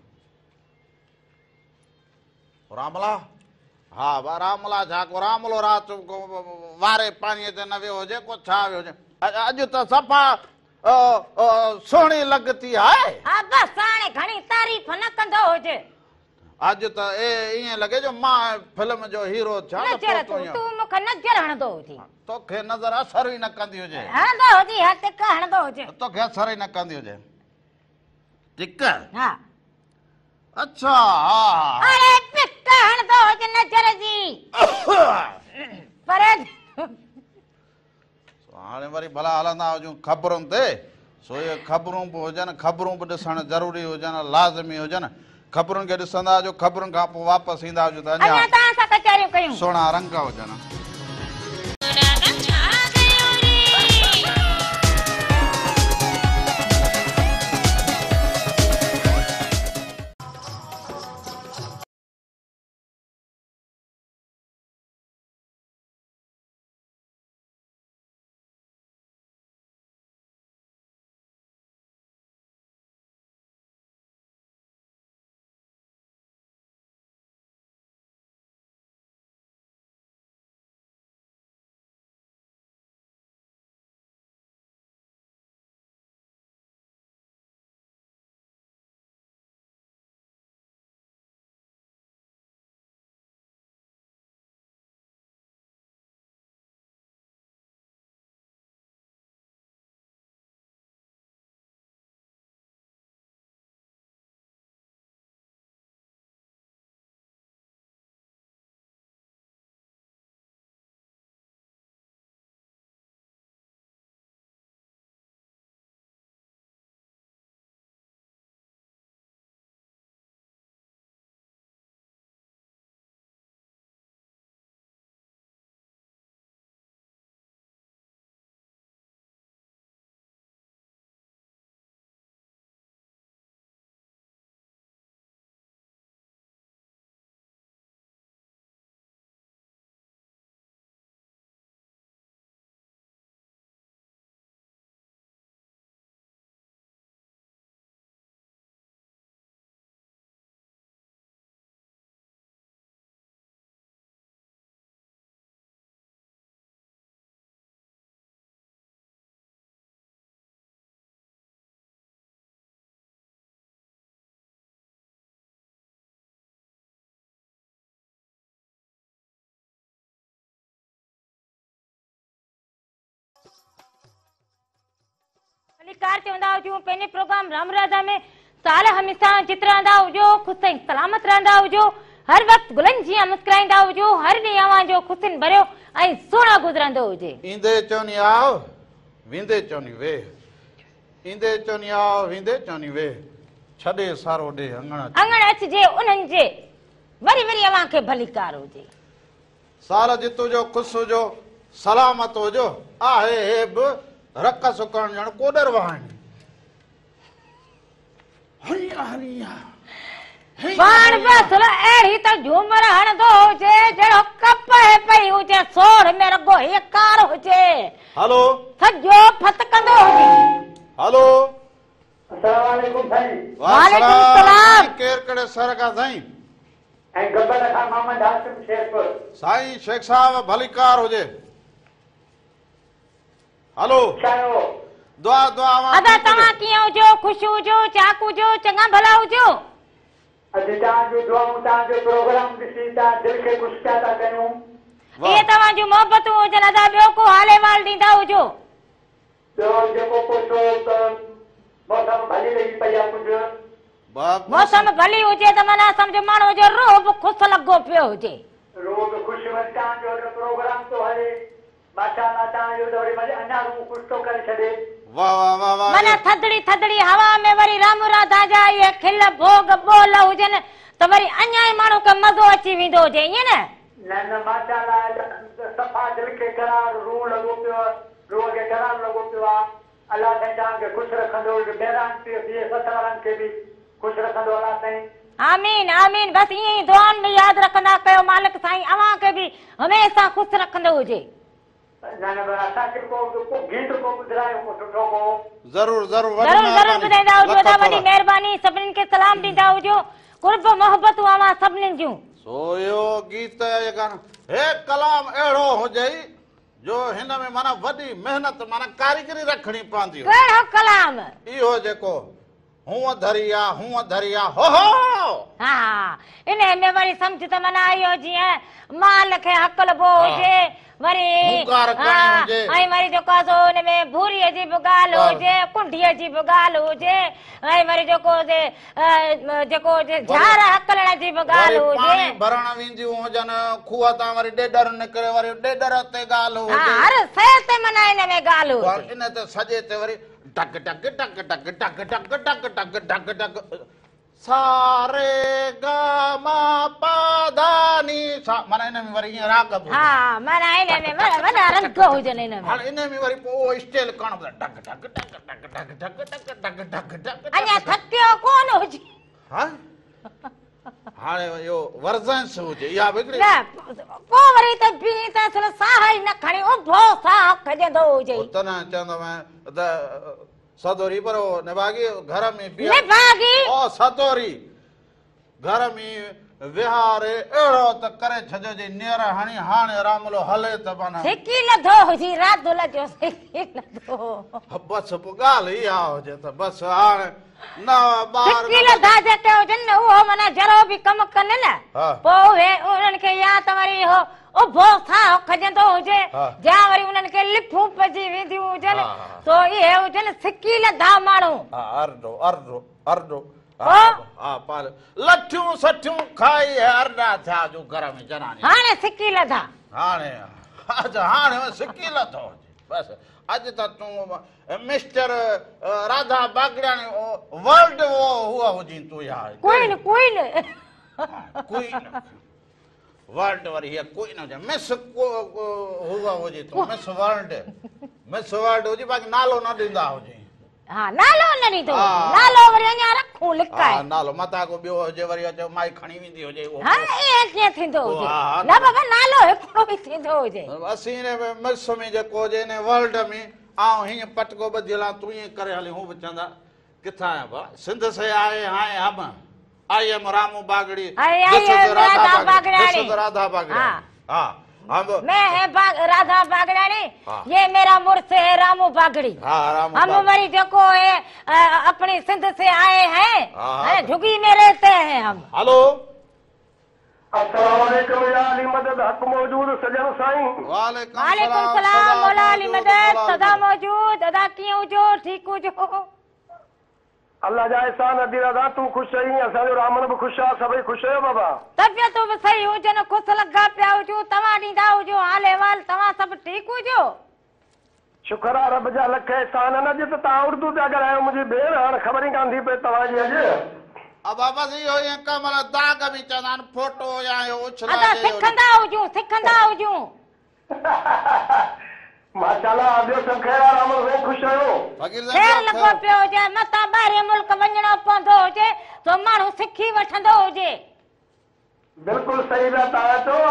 रामला हा रामला छा को रामलो राति को वारे पाणीअ ते न वियो हुजे को छा वियो हुजे अॼु त सफ़ा सुहिणी लॻती आहे हा बसि हाणे घणी तारीफ़ न कंदो हुजे अॼु त ईअं लॻे जो मां फिल्म जो हीरो छा नज़र तूं मूंखे नज़र हणंदो हुजे तोखे नज़र असर ई न कंदी हुजे हणंदो हुजे हथ हणंदो हुजे तोखे असर ई न कंदी हुजे ठीकु हा अच्छा हा अरे पिक हणंदो हुजे नज़र जी पर हाणे वरी भला हलंदा हुजूं ख़बरुनि ते सो इहे ख़बरूं बि हुजनि ख़बरूं बि ॾिसणु ज़रूरी हुजनि लाज़मी हुजनि ख़बरुनि खे ॾिसंदा हुजो ख़बरुनि खां पोइ वापसि ईंदा हुजो त अञा तव्हां सां कचहरियूं कयूं सुहिणा रंग हुजनि भलीकार चवंदा हुजूं पंहिंजे प्रोग्राम राम राधा में साल हमेशा जित रहंदा हुजो ख़ुशि ऐं सलामत रहंदा हुजो हर वक़्तु गुलनि जीअं मुस्कुराईंदा हुजो हर ॾींहुं अव्हांजो ख़ुशियुनि भरियो ऐं सुहिणो गुज़रंदो हुजे। ईंदे चवनी आओ वेंदे चवनी वे ईंदे चवनी आओ वेंदे चवनी वे छॾे सारो ॾे अंगण अचिजे उन्हनि जे वरी वरी अव्हांखे भलीकार हुजे। साल जित हुजो ख़ुशि हुजो सलामत हुजो आहे हे बि रक सुकण ॼण कोडर वहाणी हरिया हरिया पाण बस अहिड़ी त झूमर हणंदो हुजे जहिड़ो कपहि पई हुजे सोढ़ में रगो हिकार हुजे हलो सॼो फतकंदो हुजे। हलो अस्सलाम वालेकुम साईं। वालेकुम सलाम। केर कड़े सर का साईं ऐं गब्बर खां मोहम्मद हाशिम शेखपुर। साईं शेख साहब भलीकार हुजे। हलो चायो दुआ दुआ अदा तव्हां कीअं हुजो ख़ुशि हुजो चाक हुजो चङा भला हुजो। अॼु तव्हांजो दुआऊं तव्हांजो प्रोग्राम ॾिसी तव्हां दिलि खे ख़ुशि पिया था कयूं। इहे तव्हांजूं मोहबतूं हुजनि अदा ॿियो को हाले माल ॾींदा हुजो। ॿियो जेको कुझु मौसम भली लॻी पई आहे कुझु मौसम भली हुजे त माना सम्झो माण्हू जो रूह बि ख़ुशि लॻो पियो हुजे। रोज़ ख़ुशि वरी तव्हांजो प्रोग्राम थो हले माशाअल्लाह तव्हांजो त वरी वरी अञा रूह ख़ुशि थो करे छॾे। वाह वाह वाह वाह माना थधड़ी थधड़ी हवा में वरी राम राधा जा इहे खिल भोग बोल हुजनि त वरी अञा ई माण्हू खे मज़ो अची वेंदो हुजे ईअं न। न न माशाअल्लाह सफ़ा दिलि खे करार रूह लॻो पियो आहे रूह खे करार लॻो पियो आहे। अलाह साईं तव्हांखे ख़ुशि रखंदो बहिरान थिए सत वारनि खे बि ख़ुशि रखंदो अलाह साईं। आमीन आमीन बस ईअं ई दुआउनि में यादि रखंदा कयो मालिक साईं अव्हांखे बि हमेशा ख़ुशि रखंदो हुजे। न न असांखे को गीत को ॿुधायो को सुठो को जरूर जरूर ज़रूर ज़रूर ॿुधाईंदा हुजो त वॾी महिरबानी सभिनीनि खे सलाम ॾींदा हुजो कुर्ब मोहबतूं अव्हां सभिनीनि जूं। सो यो गीत ये गाना हे कलाम अहिड़ो हुजे जो हिन में माना वॾी महिनत माना कारीगरी रखणी पवंदी कहिड़ो कलाम इहो जेको हूअ धरिया हो हा इन में वरी सम्झ त माना इहो जीअं माल खे हक लबो हुजे वरी ऐं वरी जेको आहे सो हुन में भूरीअ जी बि ॻाल्हि हुजे कुंडीअ जी बि ॻाल्हि हुजे ऐं वरी जेको झार हकलण जी बि ॻाल्हि हुजे भरण वेंदियूं हुजनि खूह तां वरी ॾेडर निकिरे वरी ॾेडर ते ॻाल्हि हुजे हर शइ ते माना इन में ॻाल्हि हुजे इन ते सॼे ते वरी टक टक टक टक टक टक टक टक टक टक सारे गा मा पा धा नी सा माना इन में वरी ईअं राग हा माना इन में वॾा रंग हुजनि इन में हाणे इन में वरी पोइ स्टेल करणो टक टक टक टक टक टक टक टक टक टक अञा थकियो कोन हुजे हा हाणे इहो वर्ज़न्स हुजे इहा बिगड़ी न पोइ वरी त बि त साह ई न खणी उभो साह खजंदो हुजे त न चवंदो मैं सदोरी पर निभागी घर में निभागी ओ सदोरी घर में विहारे अहिड़ो त करे छॾियो जे नेर हणी हाणे रामलो हले त माना सिकी लधो हुजी राधो लजो सिकी लधो बस ॻाल्हि इहा हुजे त बस हाणे न ॿार सिकी लधा जेके हुजनि उहो माना जरो बि कमु कनि न पोइ उहे उन्हनि खे या त वरी हो उभो साह खजंदो हुजे या वरी उन्हनि खे लिफूं पइजी वेंदियूं हुजनि तो इहे हुजनि सिकी लधा माण्हू अर्डो अर्डो अर्डो हा पाल लठियूं सठियूं खाई अरडा थिया जो घर में जनानी हाणे सिकी लधा हाणे सिकी लधो बस अॼु त तूं मिस्टर राधा बागड़ियानी वर्ल्ड हुआ हुजी तूं यार क्वीन क्वीन क्वीन वर्ल्ड वरी हीअ क्वीन हुजे मिस हुआ हुजे तूं मिस वर्ल्ड हुजे बाक़ी नालो न ॾींदा हुजे हा नालो न ॾींदो नालो वरी अञा रखूं लिकाए नालो मथां को ॿियो हुजे वरी अचो माई खणी वेंदी हुजे हा ईअं कीअं थींदो हुजे न बाबा नालो हिकिड़ो ई थींदो हुजे असीं मिस में जेको हुजे इन वर्ल्ड में आऊं हीअं पटको ॿधियल आहे तूं ईअं करे हली हू बि चवंदा किथां आया बा सिंध से आए हाय हम आई एम रामू बागड़ी राधा बागड़ी हाँ मैं राधा बागड़ानी ये मेरा मुर्स है रामू बागड़ी हम वरी देखो है अपनी सिंध से आए हैं झुगी में रहते हैं हम हेलो अस्सलाम वालेकुम या अली मदद हक मौजूद सजन साईं। वालेकुम सलाम मौला अली मदद सदा मौजूद। अदा कीअं हुजो? ठीक हुजो? अल्लाह जा एहसान अदी रदा तू खुश रही असांजो रामन भी खुश आहे सभई खुश आहियो बाबा। तबियतूं बि सही हुजनि ख़ुशि लॻा पिया हुजो तव्हां ॾींदा हुजो हाल अहिवाल तव्हां सभु ठीकु हुजो? शुक्र आहे रब जा लख एहसान आहिनि। अॼु त तव्हां उर्दू पिया ॻाल्हायो मुंहिंजी भेण हाणे ख़बर ई कान थी पई तव्हांजी अॼु। अब बाबा जी हो ये कमल दाग भी चंदान फोटो या यो उछला अदा जे सिखंदा हुजूं। माशाल्लाह ॿियो सभु ख़ैर आहे रामन साईं खुश आहियो? फकीर ख़ैर लॻो पियो हुजे मतां ॿाहिरि मुल्क वञणो पवंदो हुजे तो माण्हू सिखी वठंदो हुजे। बिल्कुलु सही पिया तव्हां चओ।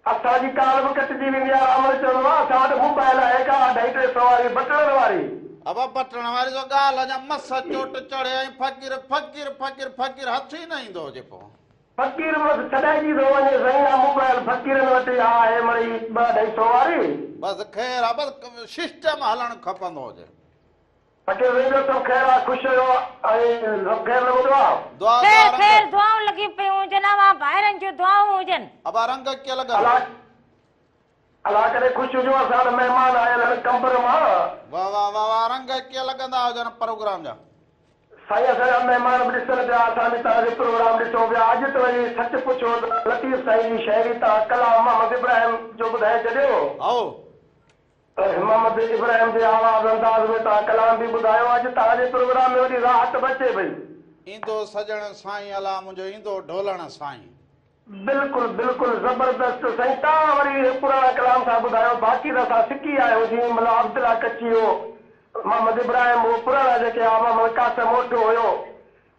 असांजी कार बि कटिजी वेंदी आहे रामन चवंदो आहे असां वटि मोबाइल आहे का 250 वारी बटण वारी। अब पटण वारी जो गाल अञा मस चोट चढ़े ऐं फकीर फकीर फकीर फकीर हथ ई न ईंदो हुजे पोइ फकीर बसि छॾाइजी थो वञे साईं आहे मोबाइल फकीरनि वटि आहे मिड़ई 250 वारी। बस ख़ैर आहे बस सिस्टम हलणु खपंदो हुजे। फकीर वेंदो सभु ख़ैर आहे खुश आहियो ऐं सभु ख़ैर लॻंदो आहे? दुआ ख़ैर दुआऊं लॻी पियूं हुजनि अवां ॿाहिरनि जूं दुआऊं हुजनि। अब रंग के लगा अलाह करे खुश हुजो असां महिमान आयल आहिनि कंबर मां। वाह वाह वाह वाह रंग के लगंदा हुजनि प्रोग्राम जा। साईं असांजा महिमान बि ॾिसनि पिया असां बि तव्हांजो प्रोग्राम ॾिसो पिया। अॼु त वरी सच पुछो त लतीफ़ साईं जी शाइरी तव्हां कलाम मोहम्मद इब्राहिम जो ॿुधाए छॾियो। आओ मोहम्मद इब्राहिम जे आवाज़ अंदाज़ में तव्हां कलाम बि ॿुधायो। अॼु तव्हांजे प्रोग्राम में वरी राहत बचे पई। ईंदो सजण साईं अला मुंहिंजो ईंदो ढोलण साईं। बिल्कुलु बिल्कुलु ज़बरदस्त साईं। तव्हां वरी पुराणा कलाम सां ॿुधायो बाक़ी त असां सिखी आहियो जीअं मतिलबु अब्दुल्ला कच्ची हो मोहम्मद इब्राहिम हो पुराणा जेके मोहम्मद कासिम मोटो हुयो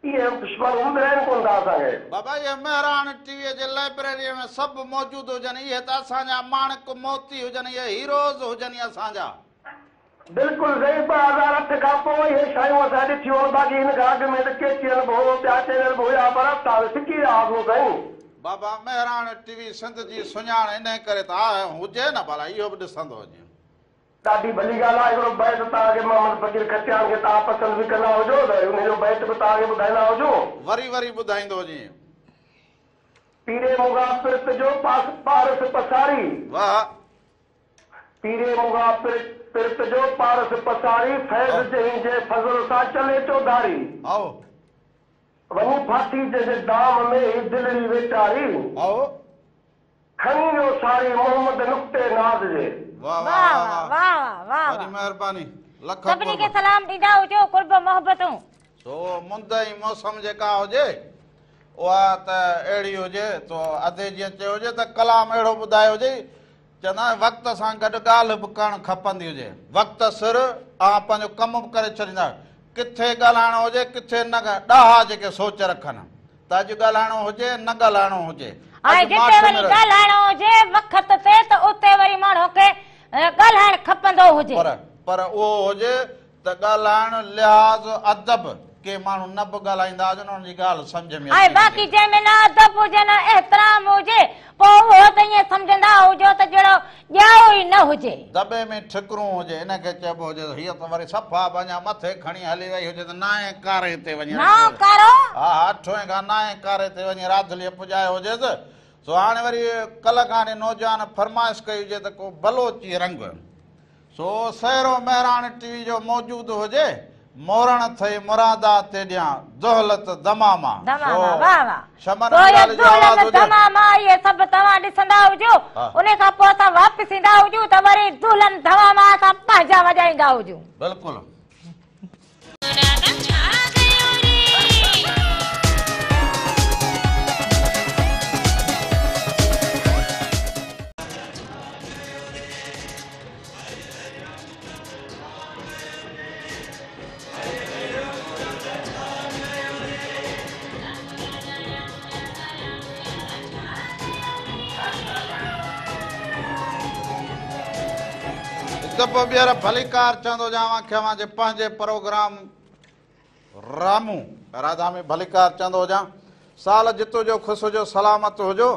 इहे हूंदा आहिनि कोन था असांखे। बाबा ये मेहरान टीवीअ जे लाइब्रेरीअ में सभु मौजूदु हुजनि। इहे त असांजा माणक मोती हुजनि इहे हीरोज़ हुजनि असांजा। बिल्कुलु सही। 2008 खां पोइ इहे शयूं असां ॾिठियूं आहिनि बाक़ी हिन खां अॻु में त के चैनल बि हो ॿिया चैनल बि हुया पर असां सिखी वियासीं साईं। बाबा मेहरान टीवी सिंध जी सुञाण इन करे त आहे हुजे न भला इहो बि ॾिसंदो हुजे। ॾाढी भली ॻाल्हि आहे। हिकिड़ो बैत तव्हांखे मोहम्मद फकीर खटियान खे तव्हां पसंदि बि कंदा हुजो त हुनजो बैत बि तव्हांखे ॿुधाईंदा हुजो। वरी वरी ॿुधाईंदो हुजे। पीरे मुगा पिर्त जो पारस पसारी। वाह पीरे मुगा पिर्त जो पारस पसारी फैज़ जे फज़ल सां चले चौधारी। आओ वञी फाथी जे दाम में दिलड़ी वेचारी। आओ खणी वियो सारी मोहम्मद नुक्ते नाज़ जे। वाह वाह वाह वाह वाह वॾी महिरबानी लख सभिनी खे सलाम ॾींदा हुजो कुर्ब मोहबतूं। सो मुंद ई मौसम जेका हुजे उहा त अहिड़ी हुजे तो अधे जीअं चयो हुजे त कलाम अहिड़ो ॿुधायो हुजे चवंदा वक़्त सां गॾु ॻाल्हि बि करणु खपंदी हुजे। वक़्त सिर पंहिंजो कमु बि करे छॾींदा किथे ॻाल्हाइणो हुजे किथे न ॾाहा जेके सोच रखनि त अॼु ॻाल्हाइणो हुजे न ॻाल्हाइणो हुजे। ऐं जिते वरी ॻाल्हाइणो हुजे वक़्त ते त उते वरी माण्हू खे ॻाल्हाइणु खपंदो हुजे। पर उहो हुजे त ॻाल्हाइण लिहाज़ अदब के माण्हू न बि ॻाल्हाईंदा हुजनि उन्हनि जी ॻाल्हि सम्झ में ऐं बाक़ी जंहिंमें न अदब हुजे न एतिराम हुजे पोइ उहो त ईअं सम्झंदा हुजो त जहिड़ो ॼाओ ई न हुजे। दॿे में ठिकरूं हुजे इनखे चइबो हुजे हीअ त वरी सफ़ा पंहिंजा मथे खणी हली वई हुजे त नाए कारे ते वञे। ना कारो हा अठों खां नाए कारे ते वञी राधलीअ पुॼायो हुजेसि। सो हाणे वरी कल्ह खां नौजवान फरमाइश कई हुजे त को बलोची रंग सो सहरो मेहरान टीवी जो मौजूदु हुजे मोरण थई मुरादा ते ॾियां ज़ोहलत दमामा। शमन लाल जी आवाज़ हुजे दमामा ये सभु तव्हां ॾिसंदा हुजो उन खां पोइ असां वापसि ईंदा हुजूं त वरी दुल्हन दमामा असां पंहिंजा वॼाईंदा हुजूं। बिल्कुलु दफ़ो ॿीहर भलीकार चवंदो जावां खे जे पंहिंजे प्रोग्राम रामू राधा में भलीकार चवंदो हुजां साल जितो जो ख़ुशि हुजो सलामत हुजो।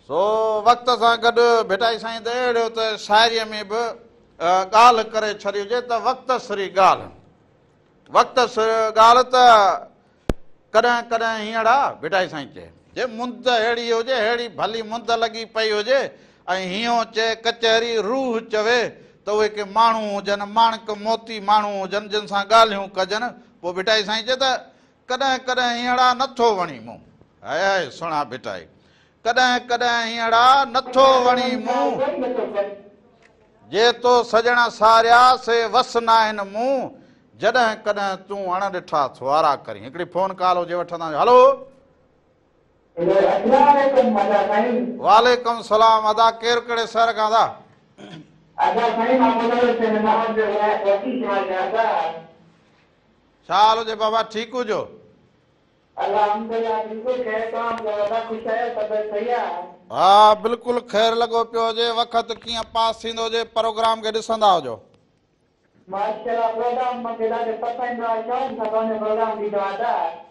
सो वक़्त सां गॾु भिटाई साईं त अहिड़ो त शाइरीअ में बि ॻाल्हि करे छॾी हुजे त वक़्त सरी ॻाल्हि वक़्त सरी ॻाल्हि त कॾहिं कॾहिं हींअर आहे भिटाई साईं चए जे मुंद अहिड़ी हुजे अहिड़ी भली मुंद लॻी पई हुजे ऐं हीअं चए कचहरी रूह चवे त उहे के माण्हू हुजनि माणक मोती माण्हू हुजनि जिन सां ॻाल्हियूं कजनि पोइ भिटाई साईं चए त कॾहिं कॾहिं हीअंड़ा नथो वणी मूं हाय सुणा भिटाई कॾहिं कॾहिं हीअंड़ा नथो वणी मूं जे तो सजण सारिया से वस न आहिनि मूं जॾहिं कॾहिं तूं अण ॾिठा थुआरा करी हिकिड़ी फोन कॉल हुजे वठंदा हलो वालेकुम सलाम अदा केरु कहिड़े शहर खां था छा हाल हुजे बाबा ठीकु हुजो हा बिल्कुलु ख़ैर लॻो पियो हुजे वक़्तु कीअं पास थींदो हुजे प्रोग्राम खे ॾिसंदा हुजो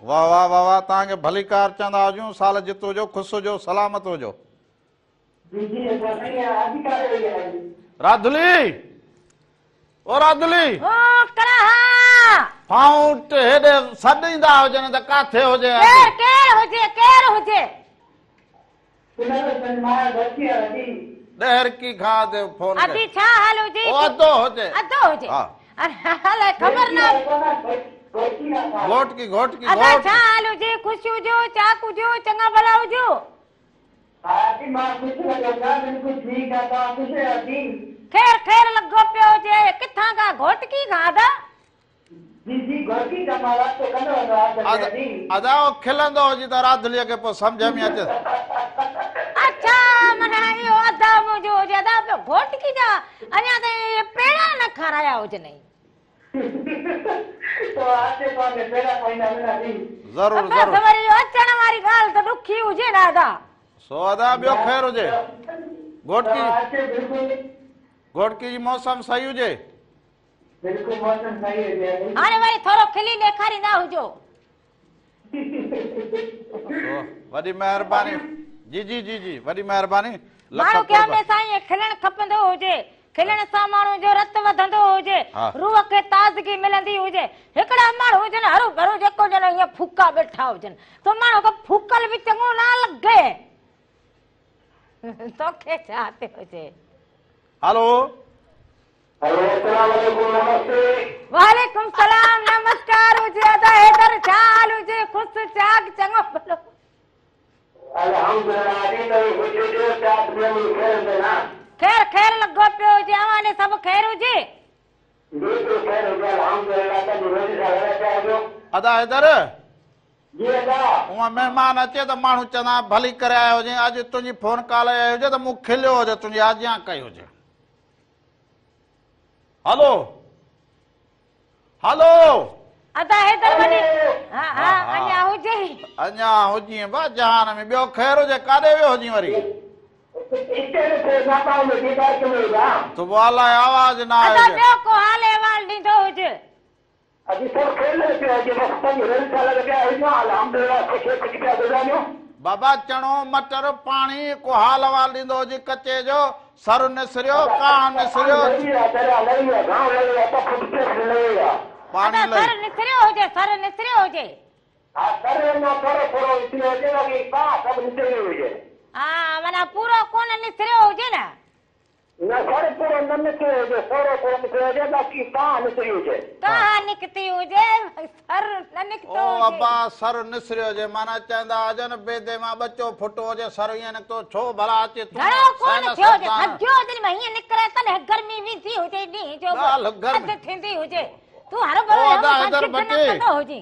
वाह वाह वाह वाह तव्हांखे भली कार चवंदा हुजूं साल जित हुजो ख़ुशि हुजो सलामत हुजो राधुली ओ राधुली फाउंट हेॾे सॾींदा हुजनि त काथे हुजे ॾहर की खां ते फोन अभी छा हाल हुजे अधो हुजे हा अरे खबर ना घोट की अदा छा हाल हुजे ख़ुशि हुजो चाक हुजो चङा भला हुजो खैर खैर लॻो पियो हुजे किथां खां घोट की खां अदा अदा खिलंदो हुजे त राधुलीअ खे पोइ सम्झ में अचे अच्छा माना इहो अदा मुंहिंजो हुजे अदा पियो घोट की जा अञा त पेड़ा न खाराया हुजनि ज़रूर ज़रूर वरी अचण वारी ॻाल्हि त ॾुखी हुजे न अदा सो अदा ॿियो ख़ैर हुजे घोटकी जी मौसम सही हुजे हाणे वरी थोरो खिली ॾेखारींदा हुजो वॾी महिरबानी जी जी जी जी वॾी महिरबानी माण्हू खे हमेशह ईअं खिलणु खपंदो हुजे खिलण सां माण्हू जो रत वधंदो हुजे रूह खे ताज़गी मिलंदी हुजे हिकिड़ा माण्हू हुजनि हरू भरू जेको ॼण ईअं फूका वेठा हुजनि त माण्हू खे फूकल बि चङो न लॻे तोखे छा थियो हुजे हेलो वालेकुम सलाम नमस्कार हुजे अदा हैदर छा हाल हुजे ख़ुशि चाक चङो भलो खैर खैर लॻो पियो हुजे अवाने सभु खैर हुजे अदा हैदर मेहमान अचे त माण्हू चवंदा भली करे आयो हुजे अॼु तुंहिंजी फोन कॉल आई हुजे त मूं खिलियो हुजे तुंहिंजी आजियां कई हुजे हेलो हेलो अदा हैदर वॾी हा हा अञा हुजे अञा हुजी बा जहान में ॿियो ख़ैर हुजे काॾे वियो हुजी वरी तो वाला आवाज ना अदा आए ॿियो को हाल अहवाल ॾींदो हुजे बाबा चणो मटर पानी को हाल अहवाल ॾींदो हुजे कचे जो सर निसरियो कान निसरियो पानी अदा सर निसरियो हुजे हा माना पूरो कोन निसरियो हुजे न कहाँ निकती हुजे सर न निकतो ओ हुजे अब्बा सर निसरियो हुजे माना चवंदा हुजनि बेदे मां बच्चो फुटो हुजे सर ईअं निकितो छो भला अचे घणो कोन थियो हुजे थधियो दिन में हीअं निकिरे त गर्मी बि थी हुजे ॾींहं जो थधि थींदी हुजे तूं हर भरो हुजे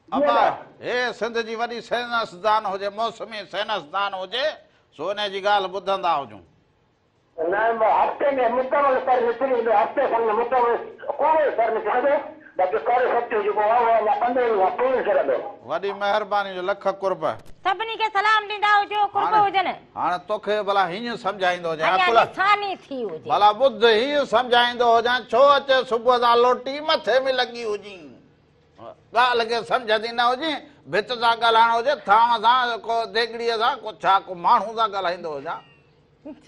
अब्बा हे सिंध जी वॾी साइंसदान हुजे मौसमी साइंसदान हुजे सो इन जी ॻाल्हि ॿुधंदा हुजूं हफ़्ते में मुकमल सर निकिरी वेंदो हफ़्ते खन में मुकमल कोड़ो सर निकिरंदो बाक़ी करे सभु जेको आहे 15 ॾींहं पूरो करंदो वॾी महिरबानी जो लख कुर्ब सभिनी खे सलाम ॾींदा हुजो कुर्ब हुजनि हाणे तोखे भला हीअं सम्झाईंदो हुजे अञा निशानी थी हुजे भला ॿुध हीअं सम्झाईंदो हुजां छो अचे सुबुह सां लोटी मथे में लॻी हुजी ॻाल्हि खे सम्झंदी न हुजे भित सां ॻाल्हाइणो हुजे थांव सां को देगड़ीअ सां को छा को माण्हू सां ॻाल्हाईंदो हुजां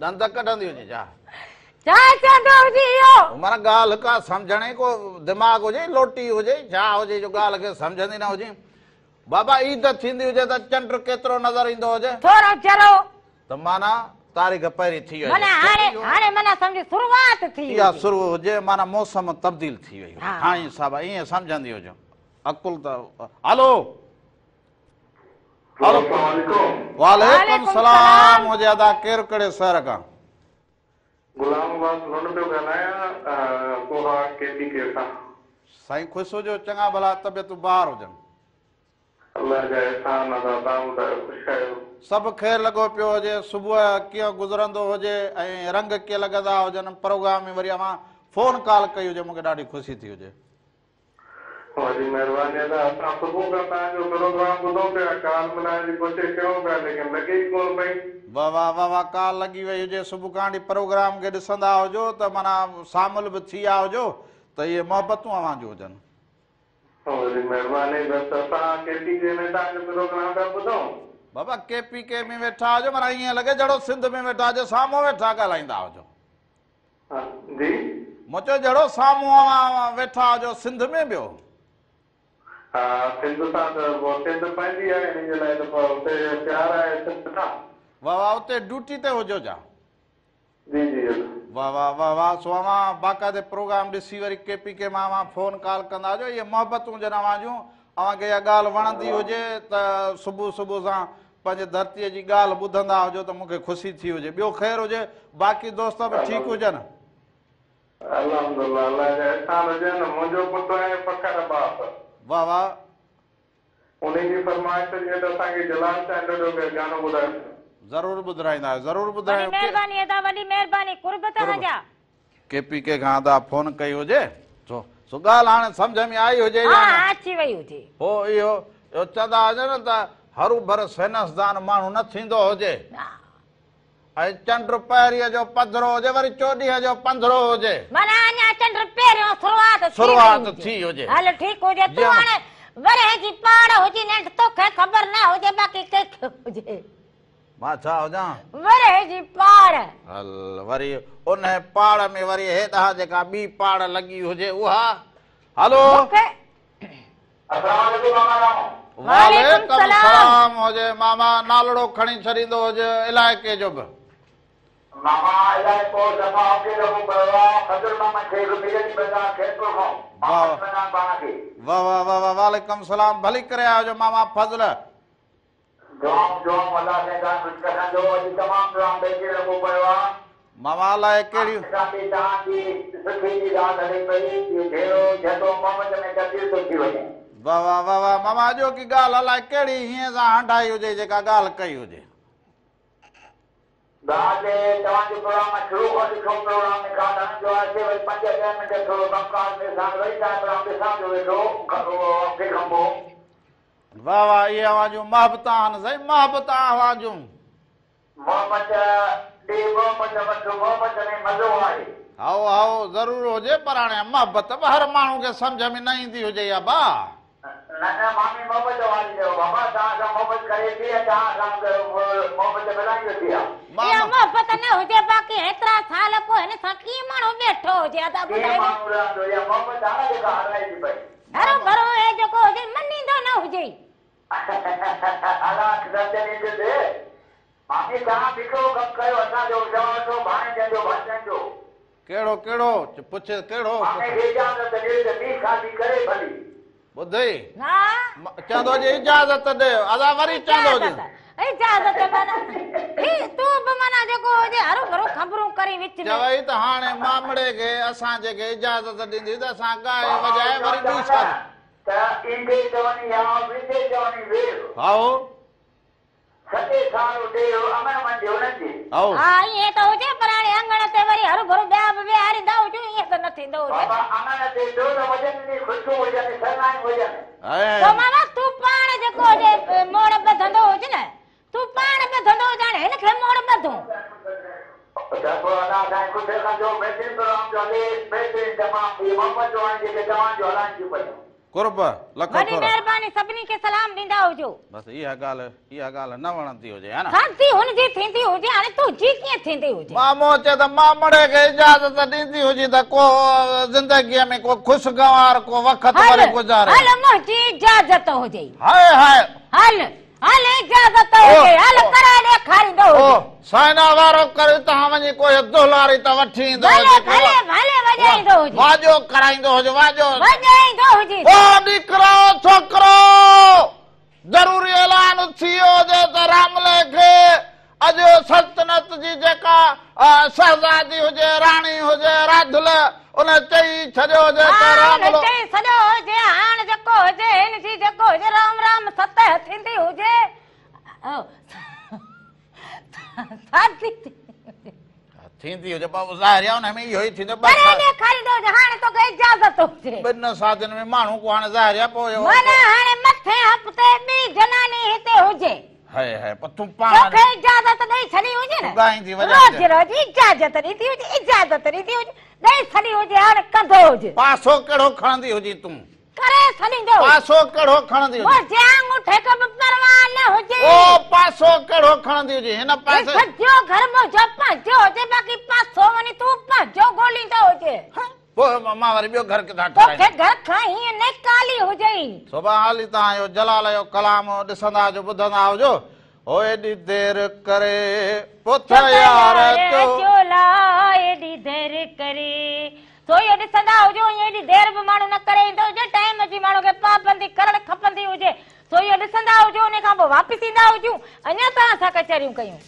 दंद कढंदी हुजे छा छा चवंदो हुजे इहो माना ॻाल्हि का सम्झण को दिमाग़ हुजे लोटी हुजे छा हुजे जो ॻाल्हि खे सम्झंदी न हुजे बाबा ईद थींदी हुजे त चंड केतिरो नज़र ईंदो हुजे थोरो जरो त माना तारीख़ पहिरीं थी वई माना हाणे माना सम्झ शुरूआत थी इहा शुरू हुजे माना मौसम तब्दील थी वई हा। हाणे साहिब ईअं सम्झंदी हुजो अकुल त हलो हलो वालेकुम सलाम हुजे अदा केरु कहिड़े शहर खां गुलाम अब्बास लोन पियो ॻाल्हायां कोहा केपीके खां साईं ख़ुशि हुजो चङा भला तबियतूं ॿार हुजनि अल्लाह जा एहसान अदा तव्हां ॿुधायो ख़ुशि आहियो सभु ख़ैरु लॻो पियो हुजे सुबुह कीअं गुज़रंदो हुजे ऐं रंग कीअं लॻंदा हुजनि प्रोग्राम में वरी मां फ़ोन कॉल कई हुजे मूंखे ॾाढी ख़ुशी थी हुजे वॾी महिरबानी अदा असां सुबुह खां तव्हांजो प्रोग्राम ॿुधो पिया काल मिलाइण जी कोशिशि कयूं पिया लेकिन लॻे ई कोन पई वाह वाह वाह वाह काल लॻी वई हुजे सुबुह खां वठी प्रोग्राम खे ॾिसंदा हुजो त माना शामिल बि थी विया हुजो त इहे मोहबतूं अवां जूं हुजनि वॾी महिरबानी बसि असां केपीके में तव्हांजो प्रोग्राम था ॿुधूं बाबा केपीके में वेठा हुजो माना ईअं लॻे जहिड़ो सिंध में वेठा हुजो साम्हूं वेठा ॻाल्हाईंदा हुजो जी मूं चयो जहिड़ो साम्हूं अवां वेठा हुजो सिंध में ॿियो हा सिंध सां त सिंध पंहिंजी आहे हिन जे लाइ त पोइ हुते प्यार आहे सिंध सां वाह वाह उते ड्यूटी ते हुजो छा जी जी वाह वाह वाह वाह सो अवां बाक़ाइदे प्रोग्राम ॾिसी वरी केपीके मां अवां फ़ोन कॉल कंदा हुजो इहे मोहबतूं हुजनि अवां जूं अव्हांखे इहा ॻाल्हि वणंदी हुजे त सुबुह सुबुह सां पंहिंजे धरतीअ जी ॻाल्हि ॿुधंदा हुजो त मूंखे ख़ुशी थी हुजे ॿियो ख़ैरु हुजे बाक़ी दोस्त बि ठीकु हुजनि अल्हम्दुलिल्लाह अल्लाह जा एहसान हुजनि मुंहिंजो पुटु आहे फ़ख़्र अब्बास वाह वाह उन्हीं जी फरमाइश जे त असांखे जलाल साईं जो गानो ॿुधायो ज़रूरु ॿुधाईंदा ज़रूरु वॾी ॿुधायो महिरबानी अदा वॾी महिरबानी कुर्ब तव्हांजा केपीके खां अदा फ़ोन कई हुजे सो ॻाल्हि हाणे सम्झ में आई हुजे या न? हा अची वई हुजे हो इहो चवंदा हुजे न त हरू भर सेनसदान माण्हू न थींदो हुजे ऐं चंड पहिरीअ जो पधरो हुजे वरी चोॾींहं जो पंधरो हुजे माना अञा चंड पहिरियों शुरूआत थी हुजे हल ठीकु हुजे तूं जीअं- हाणे वरे जी पाड़ हुजे न तोखे ख़बर न हुजे बाक़ी कंहिंखे हुजे मां छा हुजां वरे जी पाड़ हल वरी उन पाड़ में वरी हेॾां जेका ॿी पाड़ लॻी हुजे उहा हलो मूंखे अस्सलाम वालेकुम मामा राम वालेकुम सलाम हुजे मामा नालड़ो खणी छॾींदो हुजे इलाइक़े जो बि मामा इलाही पोइ दफ़ा होके लॻो पियो आहे खजूर मामा खे मिलंदी बाज़ार खेतपुर खां वाह। पाण खे वाह वाह वाह वाह वालेकुम सलाम भली करे आयो जो मामा फज़ल जाम जाम अल्लाह से जान कुछ करना जो अॼु तमामु जाम बेचे लॻो पियो आहे मामा अलाए कहिड़ियूं असांखे तव्हांजी सुठी जी ॻाल्हि हले पई कि भेरो झटो मोहम्मद में तब्दील थो थी वञे वाह वाह वाह वाह मामा अॼो की ॻाल्हि अलाए कहिड़ी हीअं सां हंडाई हुजे जेका ॻाल्हि कई हुजे ॻाल्हि तव्हांजो प्रोग्राम शुरू खां ॾिठो प्रोग्राम में खां जो आहे वरी 5-10 मिंट थोरो कमकार में सां वरी तव्हां प्रोग्राम ॾिसां जो वेठो खे खंबो वाह वाह इहे आवाजूं महबतां आहिनि साईं महबतां आवाजूं मोहम्मद ॾे मोहम्मद वठो मोहम्मद में मज़ो आहे हाओ हाओ ज़रूरु हुजे पर हाणे महबत बि हर माण्हू खे सम्झ में न ईंदी हुजे या बा न न मामी मोहम्मद वारी जो बाबा तव्हां सां मोहम्मद करे थी तव्हां सां मोहम्मद मिलाइ थी आहे इहा मोहबत न हुजे बाक़ी हेतिरा साल पोइ हिन सां कीअं माण्हू वेठो हुजे अदा ॿुधायो माण्हू रहंदो या मोहम्मद हाणे जेका हलाए थी पई हरो भरो हे जेको हुजे मञींदो न हुजे अलाह दर्जन ॾींदे मामी तव्हां ॾिठो कमु कयो असांजो जवाब वठो भाणे जो भाषण जो कहिड़ो कहिड़ो पुछ कहिड़ो मामे खे इजाज़त ॾिए त ॿी शादी करे भली ॿुधई हा चवंदो हुजे इजाज़त ॾे अदा वरी चवंदो हुजे इजाज़त माना ही तूं बि माना जेको हुजे हरो भरो ख़बरूं करे विच में चवई त हाणे मामड़े खे असां जेके इजाज़त ॾींदी त असां ॻाए वॼाए वरी ॿी शादी त ईंदे चवणी या विदे चवणी वेर हाओ सॼे साल ॾे अमन मंडियो न जी हाओ हा ईअं त हुजे पर हाणे अंगण ते वरी हरो भरो ॿिया बि विहारींदा हुजूं ईअं त न थींदो हुजे बाबा अमन ते जो न वजन ख़ुशियूं हुजनि सरनाई हुजनि तो मामा तूं पाण जेको हुजे मोड़ ॿधंदो हुजे न तूं पाण ॿधंदो हुजे हाणे हिनखे मोड़ ॿधूं देखो अल्लाह साईं कुझु खां जो बहितरीन प्रोग्राम जो हले बहितरीन तमामु मोहम्मद जो हाणे जेके तव्हांजो हलाइनि थियूं पयूं कुर्ब लख वॾी थोरा महिरबानी सभिनी खे सलाम ॾींदा हुजो। बसि इहा ॻाल्हि न वणंदी हुजे है न। शांती हुनजी थींदी हुजे, हाणे तुंहिंजी कीअं थींदी हुजे? मामो चए त मां मड़े खे इजाज़त ॾींदी हुजे त को ज़िंदगीअ में को ख़ुशगवार को वक़्त वरी गुज़ारे। हल मुंहिंजी इजाज़त हुजे। हाय हाय हल हल इजाज़त हुजे, हल कराए ॾेखारींदो हुजे। साइना वारो करे तव्हां वञी कोई दुलारी त वठी ईंदो भले भले भले वॼाईंदो हुजे, वाजो कराईंदो हुजे वाजो वॼाईंदो हुजे। ओ निकिरो छोकिरो ज़रूरी ऐलान थी वियो हुजे त रामले खे अॼु सल्तनत जी जेका शहज़ादी हुजे राणी हुजे राधुल उन चई छॾियो हुजे त रामलो चई छॾियो हुजे हाणे जेको हुजे हिनजी जेको हुजे राम राम सतह थींदी हुजे। थींदी हुजे बाबू ज़ाहिर हुन में इहो ई थींदो ॾेखारींदो हुजे, हाणे तोखे इजाज़त हुजे। ॿिनि साधन में माण्हू को हाणे ज़ाहिर पोइ माना हाणे मथे हफ़्ते ॿी जनानी हिते हुजे, हाय हाय पर तूं पाण तोखे इजाज़त ॾेई छॾी हुजे न। गाईंदी वजह रोज़ रोज़ इजाज़त ॾींदी हुजे, इजाज़त ॾींदी हुजे, ॾेई छॾी हुजे, हाणे कंदो हुजे। पासो कहिड़ो खणंदी हुजी तूं? करे छॾींदो। पासो कहिड़ो खणंदी हुजे? मुंहिंजे आङूठे खे बि परवाह न हुजे। ओ पासो कहिड़ो खणंदी हुजे? हिन पासे सॼो घर मुंहिंजो पंहिंजो हुजे, बाक़ी पासो वञी तूं पंहिंजो ॻोल्हींदो हुजे। पोइ मां वरी ॿियो घर किथां तोखे ठाराईंदुमि? घर खां हीअं न काली हुजे। सुभाणे हाली तव्हां इहो जलाल जो कलाम ॾिसंदा हुजो ॿुधंदा हुजो। ओ एॾी देरि करे पुथ यार चोला एॾी देरि करे तो ये ॾिसंदा हुजो, एॾी देरि बि माण्हू न करे ईंदो हुजे। टाइम जी माण्हू खे पाबंदी करणु खपंदी हुजे। तो ये ॾिसंदा हुजो, उन खां पोइ वापसि ईंदा हुजूं, अञा तव्हां सां कचहरियूं कयूं।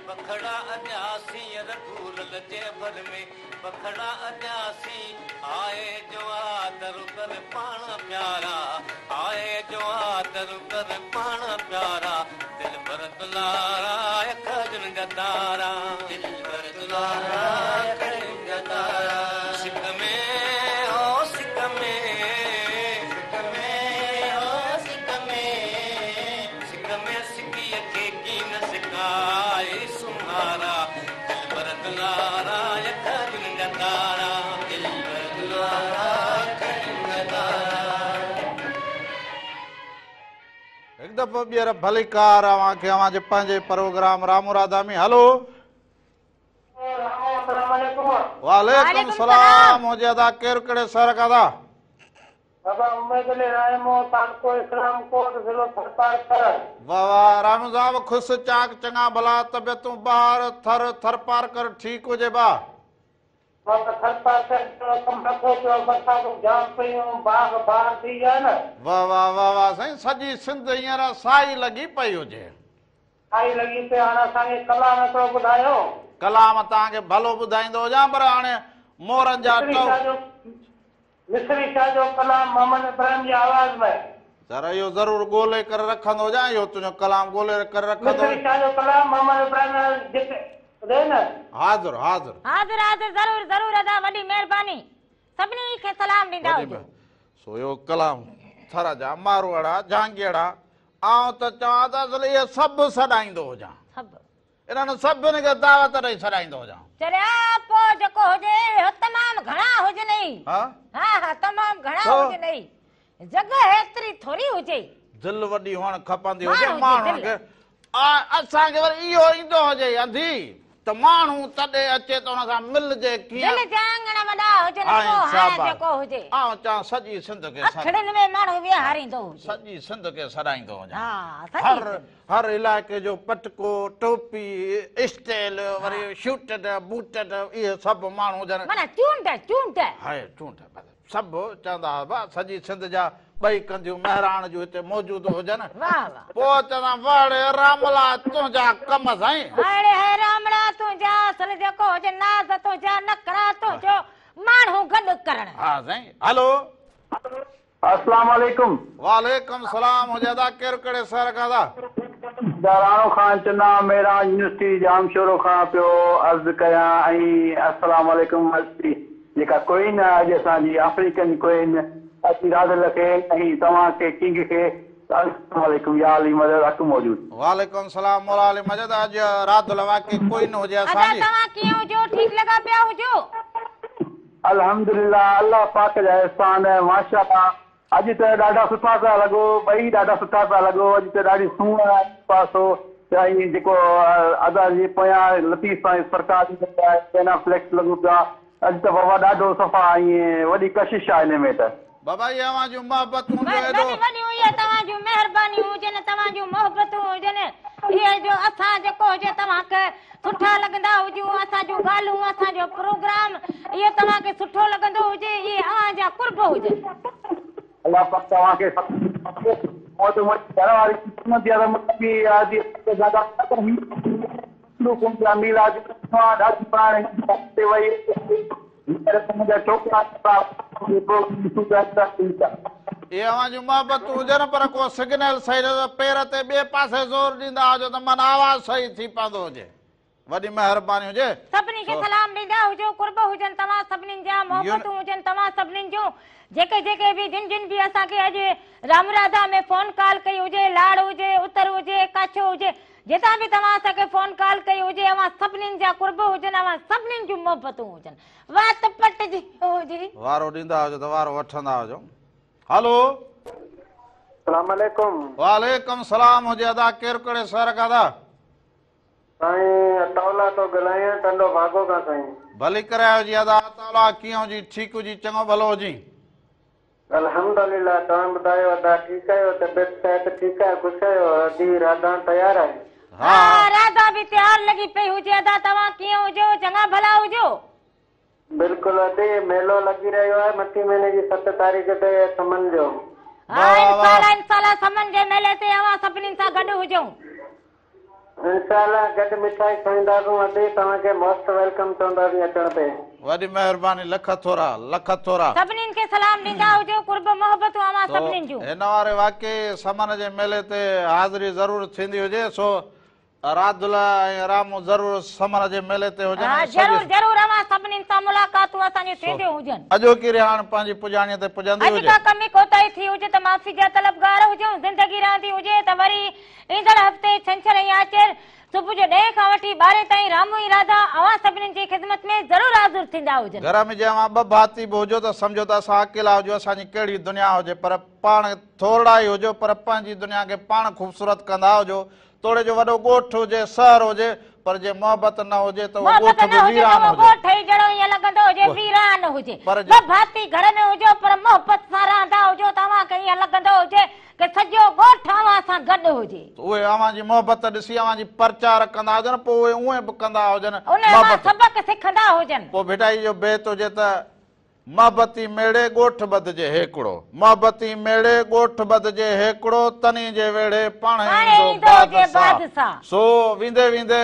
बखड़ा अजासी रघुरल जे भर में बखड़ा अजासी आए जो आदर कर पाण प्यारा आए जो आदर कर पाण प्यारा दिल भर दुलारा खजन गदारा दिल भर दुलारा खजन गदारा सिक में हो सिक में सिक में हो सिक में सिकी के की न सिकाए सुनारा दिल भर दुलारा खजन गदारा दिल भर दुलारा खजन गदारा। एक दफ़ो ॿीहर भली कार अव्हांखे अव्हांजे पंहिंजे प्रोग्राम रामू राधा में हलो। वालेकुम सलाम हुजे अदा केरु कहिड़े शहर खां था? बाबा उम्मीद ले आए मो ताको इस्लाम कोट जिलो सरकार कर। वाह वाह रामू साहब खुश चाक चंगा भला तबियतूं ॿार थर थर पार कर ठीक हुजे बा। बाबा सरकार कर कम रखो जो बरसात जाम पयूं बाग बाहर थी गया न। वाह वाह वाह वाह साईं सॼी सिंध हींअर साई लॻी पई हुजे। आई लगी पे हाणे असांखे कलाम हिकिड़ो ॿुधायो। कलाम तव्हांखे भलो ॿुधाईंदो हुजां पर हाणे मोरनि जा मिस्री शाह जो कलाम मोहम्मद इब्राहिम जी आवाज़ में। सर इहो ज़रूरु ॻोल्हे करे रखंदो हुजां, इहो तुंहिंजो कलाम ॻोल्हे करे रखंदो। मिस्री शाह जो कलाम मोहम्मद इब्राहिम जिते ॿुधे न। हाज़िर हाज़िर हाज़िर हाज़िर ज़रूर ज़रूर अदा वॾी महिरबानी सभिनी खे सलाम ॾींदा हुजो। सो इहो कलाम थर जा मारवाड़ा झांगिड़ा आउं त चवां त असुल इहे सभु सॾाईंदो हुजां, सभु इन्हनि सभिनी खे दावत ॾेई छॾाईंदो हुजां। चलिया पोइ जेको हुजे तमामु घणा हुजनि। हा हा हा तमामु घणा छो? हुजनि, जॻह एतिरी थोरी हुजे। दिलि वॾी हुअणु खपंदी माण्हू हुजे जी माण्हुनि दिलि। खे। असांखे वरी इहो ईंदो हुजे अंधी त माण्हू तॾहिं अचे त हुन सां मिलजे कीअं। दिलि जा आंगण वॾा हुजनि, ऐं पोइ हाणे शाबाश। जेको हुजे आउं चवां सॼी सिंध खे अखड़नि में माण्हू विहारींदो हुजे। सॼी सिंध खे सॾाईंदो हुजां। हा हर सॼी हर इलाइक़े जो पटको टोपी स्टेल वरी शूटड बूटड इहे सभु माण्हू हुजनि। माना चूंड चूंड हाय चूंड सभु चवंदा हुआ सॼी सिंध जा ॿई कंदियूं महिराण जूं हिते मौजूदु हुजनि। वाह वाह पोइ चवंदा वड़े रामला तुंहिंजा कम साईं। हाणे है रामड़ा जा न करा तो जो माण्हू गॾु करण। हा साईं हलो अस्सलाम वालेकुम। वालेकुम सलाम हुजदा केर कड़े सर का दा राणो खान चन्ना मेरा यूनिवर्सिटी जाम शोरो खां पियो अर्ज़ कयां ऐं अस्सलाम वालेकुम जेका कोइन अॼु असांजी अफ्रीकन कोइन अची राधल खे ऐं तव्हांखे किंग खे अस्सलाम वालेकुम या अली मदद हक़ मौजूद। वालेकुम सलाम मौला अली मजद अज रात लवा के कोई न हुजे अदा असांजी तव्हां कीअं हुजो ठीक लॻा पिया हुजो? अल्हम्दुलिल्लाह अल्लाह पाक जा एहसान है माशाअल्लाह। अॼु त ॾाढा सुठा पिया लॻो ॿई ॾाढा सुठा पिया लॻो। अॼु त ॾाढी सूंह आहे पासो ऐं जेको अदा जी पोयां लतीफ़ साईं सरकार जी पेना फ्लैक्स लॻो पिया। अॼु त बाबा ॾाढो सफ़ा ऐं वॾी कशिश आहे हिन में त बाबा ये आवां जो मोहब्बतूं जो वॾी एडो वॾी हुई तव्हांजूं महिरबानियूं हुजनि तव्हांजूं मोहबतूं हुजनि इहे जो असां जेको हुजे तव्हांखे सुठा लॻंदा हुजूं असांजूं ॻाल्हियूं असांजो प्रोग्राम इहो तव्हांखे सुठो लॻंदो हुजे इहे अव्हांजा कुर्ब हुजनि। अल्लाह पाक तव्हांखे घर ये आवां जो मोहब्बतूं हुजनि पर को सिग्नल सही न पेर ते ॿिए पासे ज़ोर ॾींदा हुजो त मन आवाज़ सही थी पवंदो हुजे। वॾी महिरबानी हुजे। सभिनी खे सलाम ॾींदा हुजो कुर्ब हुजनि तव्हां सभिनीनि जा मोहबतूं हुजनि तव्हां सभिनीनि जूं जेके जेके बि जिन जिन बि असांखे अॼु राम राधा में फोन कॉल कई हुजे लाड़ हुजे उतर हुजे कच्छ हुजे जितां बि तव्हां असांखे फोन कॉल कई हुजे अवां सभिनीनि जा कुर्ब हुजनि अवां सभिनीनि जूं मोहबतूं हुजनि वात पट जी हुजे वारो ॾींदा हुजो त वारो वठंदा हुजो। हलो अस्सलाम वालेकुम। वालेकुम सलाम हुजे अदा केर कड़े सर का दा साईं अतावला तो ॻाल्हायां टंडो भागो खां साईं। भली करायो जी अदा ताला कीअं हुजी ठीक हुजी चङो भलो हुजी। अल्हम्दुलिल्लाह तव्हां ॿुधायो अदा ठीकु आहियो तबियत सिहत ठीकु आहे ख़ुशि आहियो अदी राधा तयारु आहे? हाँ राधा भी तैयार लगी पई हुजे अदा तव्हां कीअं हुजो चङा भला हुजो? बिल्कुलु अदी मेलो लॻी रहियो आहे मथी महीने जी 7 तारीख़ ते समन जो। हाँ इंशाल्लाह समन जे मेले ते अवां सभिनीनि सां गॾु हुजूं। इंशाल्लाह गॾु मिठाई खाईंदासूं अदी तव्हांखे मोस्ट वेलकम चवंदासीं अचण ते। वॾी महिरबानी लख थोरा सभिनीनि खे सलाम ॾींदा हुजो कुर्ब मोहबतूं अवां सभिनीनि जूं। हिन वारे वाक़ई समन जे मेले ते हाज़िरी ज़रूर थींदी हुजे सो राधुला ऐं रामू ज़रूर समन जे मेले ते हुजनि। हाँ जरूर जरूर अवां सभिनीनि सां मुलाक़ातूं असांजी थींदियूं हुजनि। अॼोकी रिहाण पंहिंजी पुॼाणीअ ते पुॼंदी अॼु हुजे। का कमी कोताही थी हुजे त माफ़ी जा तलबगार हुजूं ज़िंदगी रहंदी हुजे त वरी ईंदड़ हफ़्ते छंछर ऐं आचर सुबुह जो 10 खां वठी 12 ताईं रामू ऐं राधा अवां सभिनीनि जी ख़िदमत में ज़रूर हाज़िर थींदा हुजनि। घर में जे अवां ॿ भाती बि हुजो त सम्झो त असां अकेला हुजो असांजी कहिड़ी दुनिया हुजे पर पाण थोरा ई हुजो पर पंहिंजी दुनिया खे पाण ख़ूबसूरत कंदा हुजो। तोड़े जो वॾो ॻोठ हुजे शहर हुजे पर जे मोहबत न हुजे त उहो ॻोठ बि वीरान हुजे। ॻोठ ई जहिड़ो ईअं लॻंदो हुजे वीरान हुजे। पर ॿ भाती घर में हुजो पर मोहबत सां रहंदा हुजो तव्हांखे ईअं लॻंदो हुजे कि सॼो ॻोठ अवां सां गॾु हुजे। उहे अवां जी मोहबत ॾिसी अवां जी प्रचार कंदा हुजनि पोइ उहे उहे बि कंदा हुजनि उन सबक सिखंदा हुजनि। पोइ भेटाई जो बेत हुजे त मोहबती मेड़े ॻोठ ॿधिजे हेकड़ो मोहबती मेड़े ॻोठ ॿधिजे हेकड़ो तनी जे वेड़े पाण ईंदो बादशाह सो विंदे विंदे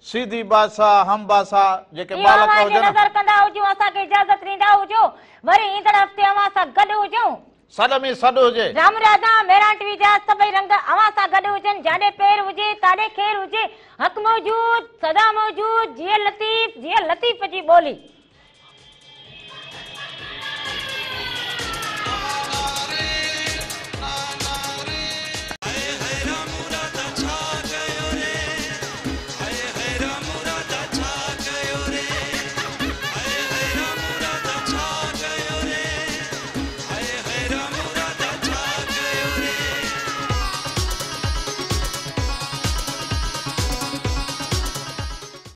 सीधी बादशाह हम बादशाह जेके बालक हुजनि नज़र कंदा हुजो असांखे इजाज़त ॾींदा हुजो वरी ईंदड़ हफ़्ते अवां सां गॾु हुजूं। सॾ में सॾ हुजे राम राधा मेरा टीवी जा सभई रंग अवां सां गॾु हुजनि जाॾे पैर हुजे ताॾे खेर हुजे हक़ मौजूद सदा मौजूद जीअं लतीफ़ जी ॿोली।